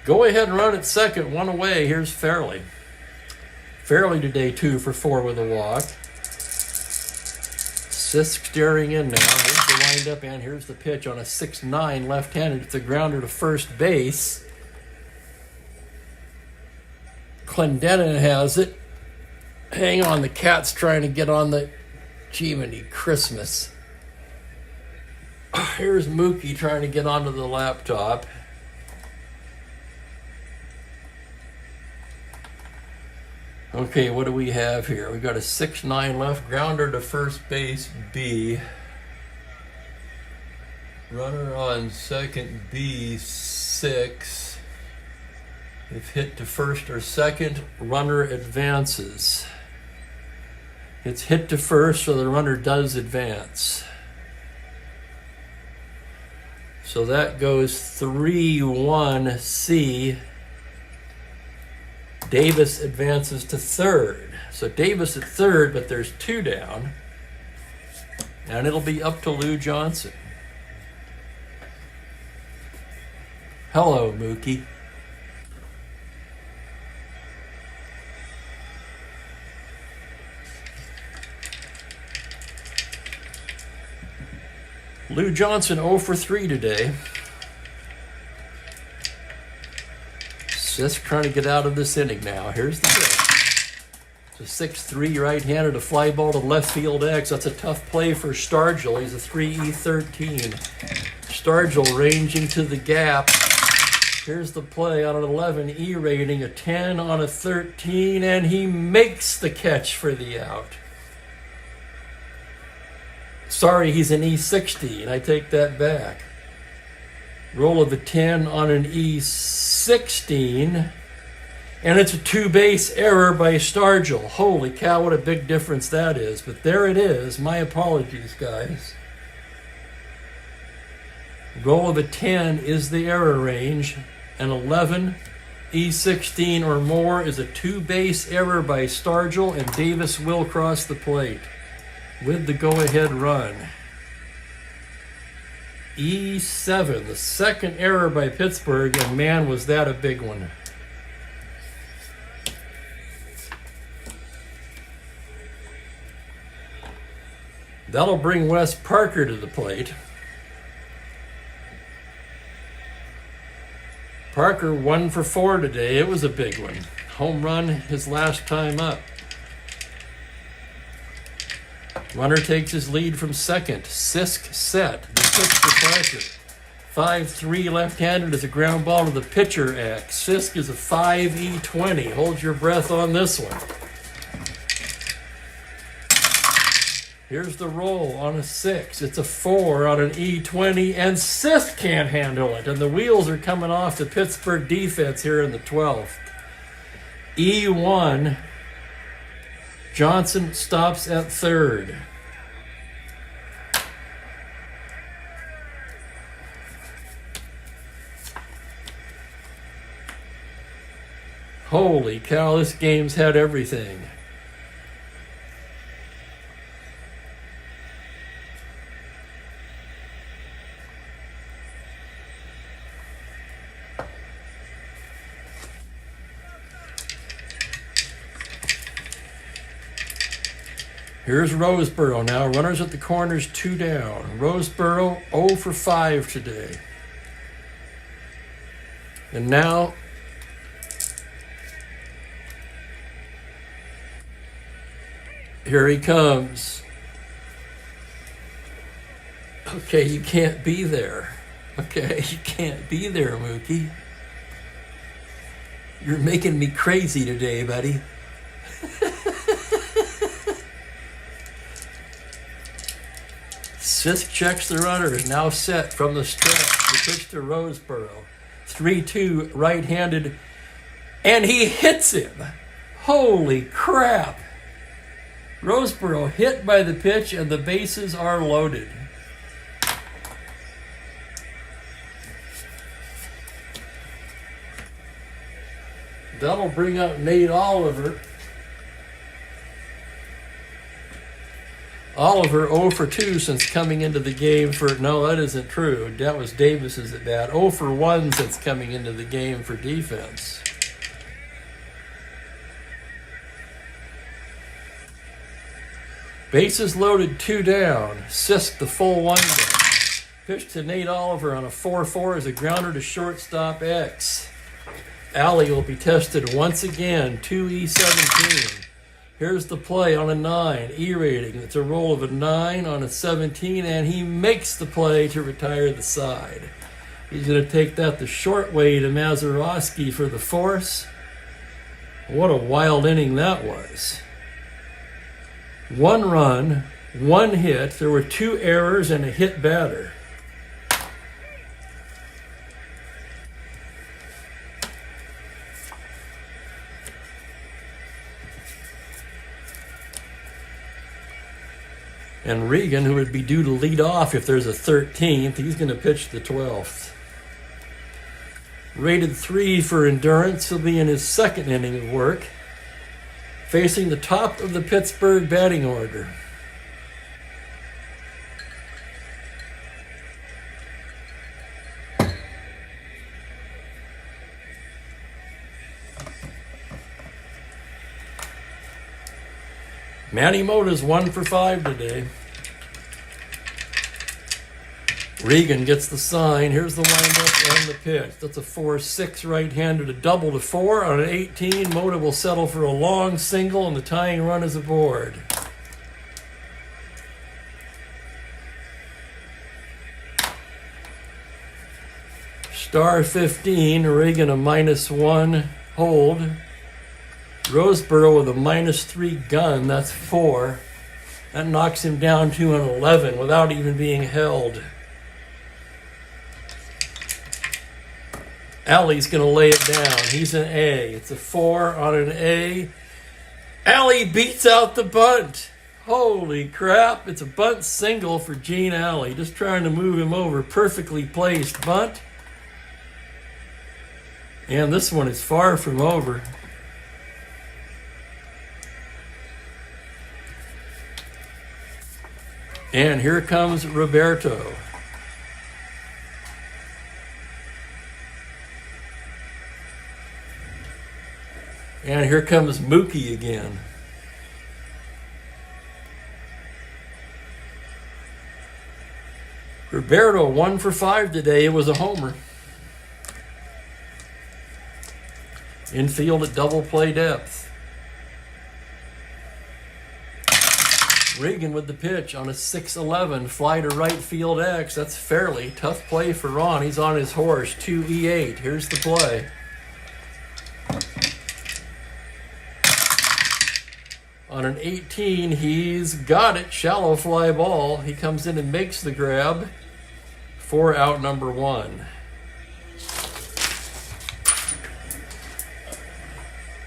Go ahead and run at second, 1 away. Here's Fairley. Fairley today 2 for 4 with a walk. Sisk staring in now. Here's the windup and here's the pitch on a 6-9 left-handed. It's a grounder to first base. Clendenin has it. Hang on, the cat's trying to get on the Jiminy Christmas. Here's Mookie trying to get onto the laptop. Okay, what do we have here? We got a 6-9 left, grounder to first base, B. Runner on second, B, 6. If hit to first or second, runner advances. It's hit to first, so the runner does advance. So that goes 3-1 C. Davis advances to third. So Davis at third, but there's 2 down. And it'll be up to Lou Johnson. Hello, Mookie. Lou Johnson 0 for 3 today. Sisk trying to get out of this inning now. Here's the pitch. It's a 6-3 right-handed, a fly ball to left field X. That's a tough play for Stargell. He's a 3E13. Stargell ranging to the gap. Here's the play on an 11 E rating, a 10 on a 13, and he makes the catch for the out. Sorry, he's an E16. I take that back. Roll of a 10 on an E16. And it's a 2-base error by Stargell. Holy cow, what a big difference that is. But there it is. My apologies, guys. Roll of a 10 is the error range. An 11, E16 or more is a 2-base error by Stargell, and Davis will cross the plate with the go-ahead run. E7, the second error by Pittsburgh, and man, was that a big one. That'll bring Wes Parker to the plate. Parker 1 for 4 today. It was a big one. Home run his last time up. Runner takes his lead from second. Sisk set. The pitch for Parker. 5-3 left-handed is a ground ball to the pitcher X. Sisk is a 5E20. Hold your breath on this one. Here's the roll on a 6. It's a 4 on an E20, and Sisk can't handle it. And the wheels are coming off the Pittsburgh defense here in the 12th. E1. Johnson stops at third. Holy cow, this game's had everything. Here's Roseboro now. Runners at the corners, 2 down. Roseboro 0 for 5 today. And now here he comes. Okay, you can't be there. Okay, you can't be there, Mookie. You're making me crazy today, buddy. Sisk checks the runners, now set from the stretch. The pitch to Roseboro. 3-2, right-handed, and he hits him. Holy crap. Roseboro hit by the pitch, and the bases are loaded. That'll bring up Nate Oliver. Oliver 0 for 2 since coming into the game for... No, that isn't true. That was Davis's at bat. 0 for 1 since coming into the game for defense. Bases loaded, 2 down. Sisk the full windup. Pitch to Nate Oliver on a 4-4 as a grounder to shortstop X. Alley will be tested once again, 2E17. Here's the play on a 9, E rating. It's a roll of a 9 on a 17, and he makes the play to retire the side. He's going to take that the short way to Mazeroski for the force. What a wild inning that was. 1 run, 1 hit. There were 2 errors and a hit batter. And Regan, who would be due to lead off if there's a 13th, he's going to pitch the 12th. Rated 3 for endurance, he'll be in his 2nd inning of work, facing the top of the Pittsburgh batting order. Manny Mota's 1 for 5 today. Regan gets the sign. Here's the windup and the pitch. That's a 4-6 right-handed, a double to 4 on an 18. Mota will settle for a long single, and the tying run is aboard. Star 15, Regan a -1 hold. Roseboro with a -3 gun, that's 4. That knocks him down to an 11 without even being held. Alley's going to lay it down. He's an A. It's a 4 on an A. Alley beats out the bunt. Holy crap. It's a bunt single for Gene Alley. Just trying to move him over. Perfectly placed bunt. And this one is far from over. And here comes Roberto. And here comes Mookie again. Roberto 1 for 5 today. It was a homer. Infield at double play depth. Regan with the pitch on a 6-11, fly to right field X. That's fairly tough play for Ron. He's on his horse, 2E8. Here's the play. On an 18, he's got it. Shallow fly ball. He comes in and makes the grab for out number 1.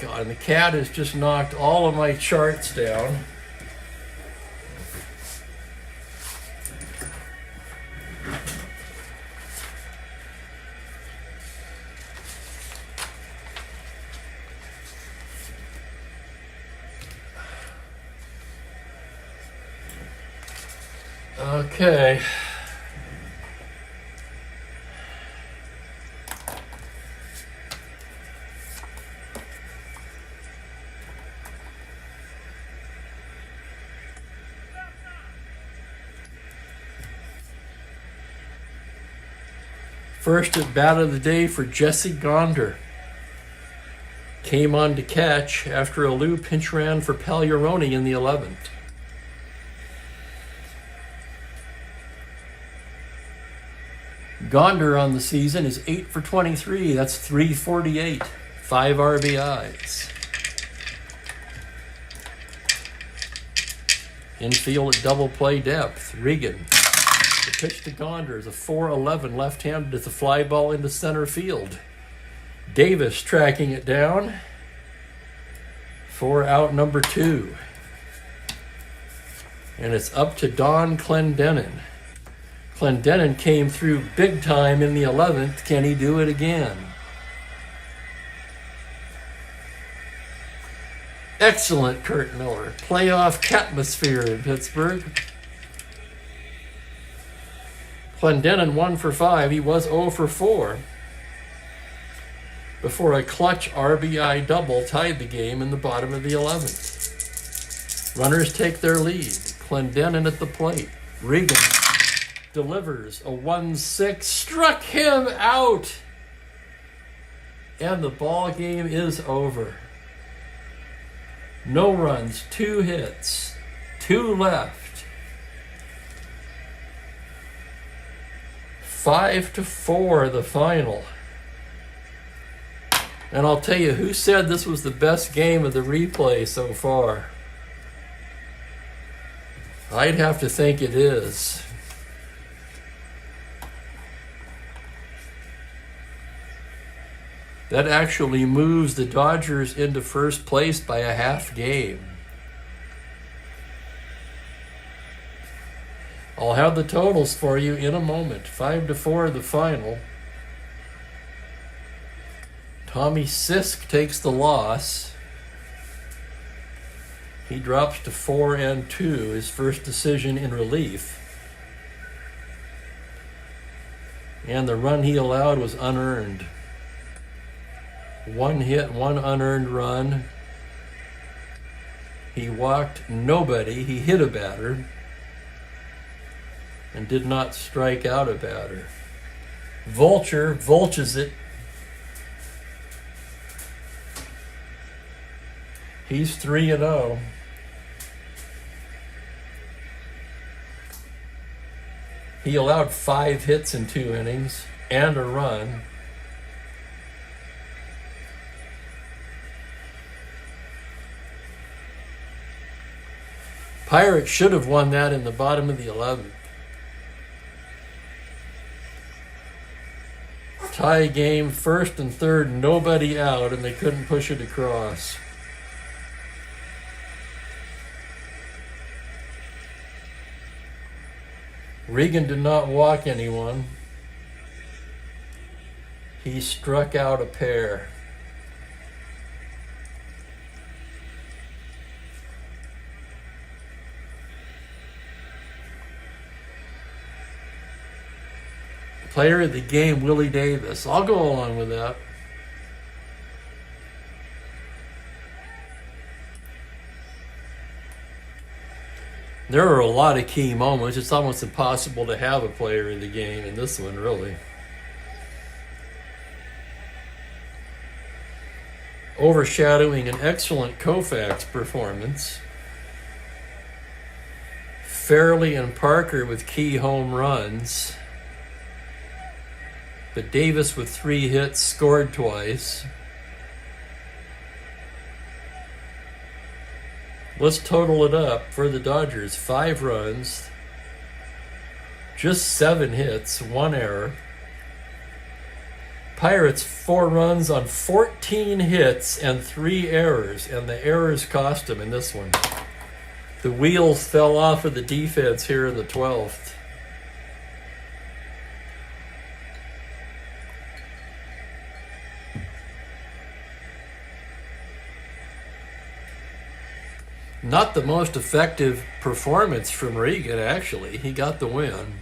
God, and the cat has just knocked all of my charts down. Okay. First at bat of the day for Jesse Gonder. Came on to catch after a Lou pinch ran for Pagliarone in the 11th. Gonder on the season is 8 for 23. That's 348. 5 RBIs. Infield at double play depth. Regan. The pitch to Gonder is a 4-11 left-handed as a fly ball into center field. Davis tracking it down for out number 2. And it's up to Don Clendenin. Clendenin came through big time in the 11th. Can he do it again? Excellent, Kurt Miller. Playoff atmosphere in Pittsburgh. Clendenin 1 for 5. He was 0 for 4. Before a clutch RBI double tied the game in the bottom of the 11th. Runners take their lead. Clendenin at the plate. Regan delivers a 1-6. Struck him out. And the ball game is over. No runs, 2 hits, 2 left. 5-4 the final. And I'll tell you, who said this was the best game of the replay so far? I'd have to think it is. That actually moves the Dodgers into first place by a half game. I'll have the totals for you in a moment. 5-4 the final. Tommy Sisk takes the loss. He drops to 4-2, his first decision in relief. And the run he allowed was unearned. 1 hit, 1 unearned run. He walked nobody. He hit a batter and did not strike out a batter. Vulture vultures it. He's 3-0. He allowed 5 hits in 2 innings and a run. Pirates should have won that in the bottom of the 11th. Tie game, 1st and 3rd, nobody out, and they couldn't push it across. Regan did not walk anyone. He struck out a pair. Player of the game, Willie Davis. I'll go along with that. There are a lot of key moments. It's almost impossible to have a player of the game in this one, really. Overshadowing an excellent Koufax performance. Fairley and Parker with key home runs. But Davis with 3 hits scored twice. Let's total it up for the Dodgers. 5 runs, just 7 hits, 1 error. Pirates 4 runs on 14 hits and 3 errors, and the errors cost them in this one. The wheels fell off of the defense here in the 12th. Not the most effective performance from Regan, actually. He got the win.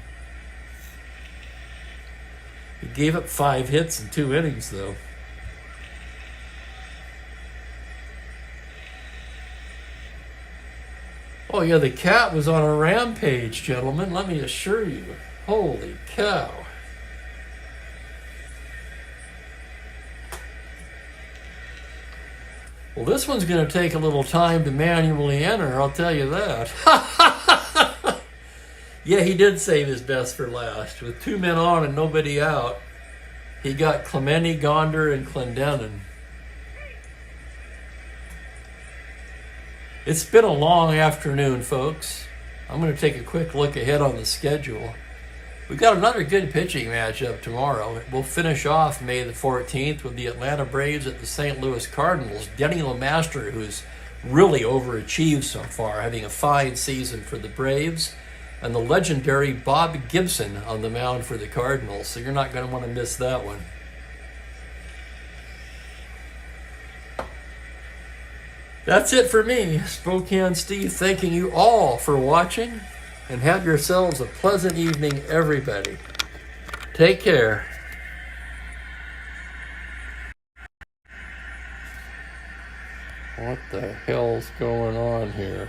He gave up 5 hits in 2 innings, though. Oh, yeah, the cat was on a rampage, gentlemen. Let me assure you. Holy cow. Well, this one's going to take a little time to manually enter, I'll tell you that. Yeah, he did save his best for last. With 2 men on and nobody out, he got Clemente, Gonder, and Clendenin. It's been a long afternoon, folks. I'm going to take a quick look ahead on the schedule. We've got another good pitching matchup tomorrow. We'll finish off May the 14th with the Atlanta Braves at the St. Louis Cardinals. Denny LeMaster, who's really overachieved so far, having a fine season for the Braves, and the legendary Bob Gibson on the mound for the Cardinals. So you're not going to want to miss that one. That's it for me, Spokane Steve, thanking you all for watching, and have yourselves a pleasant evening, everybody. Take care. What the hell's going on here?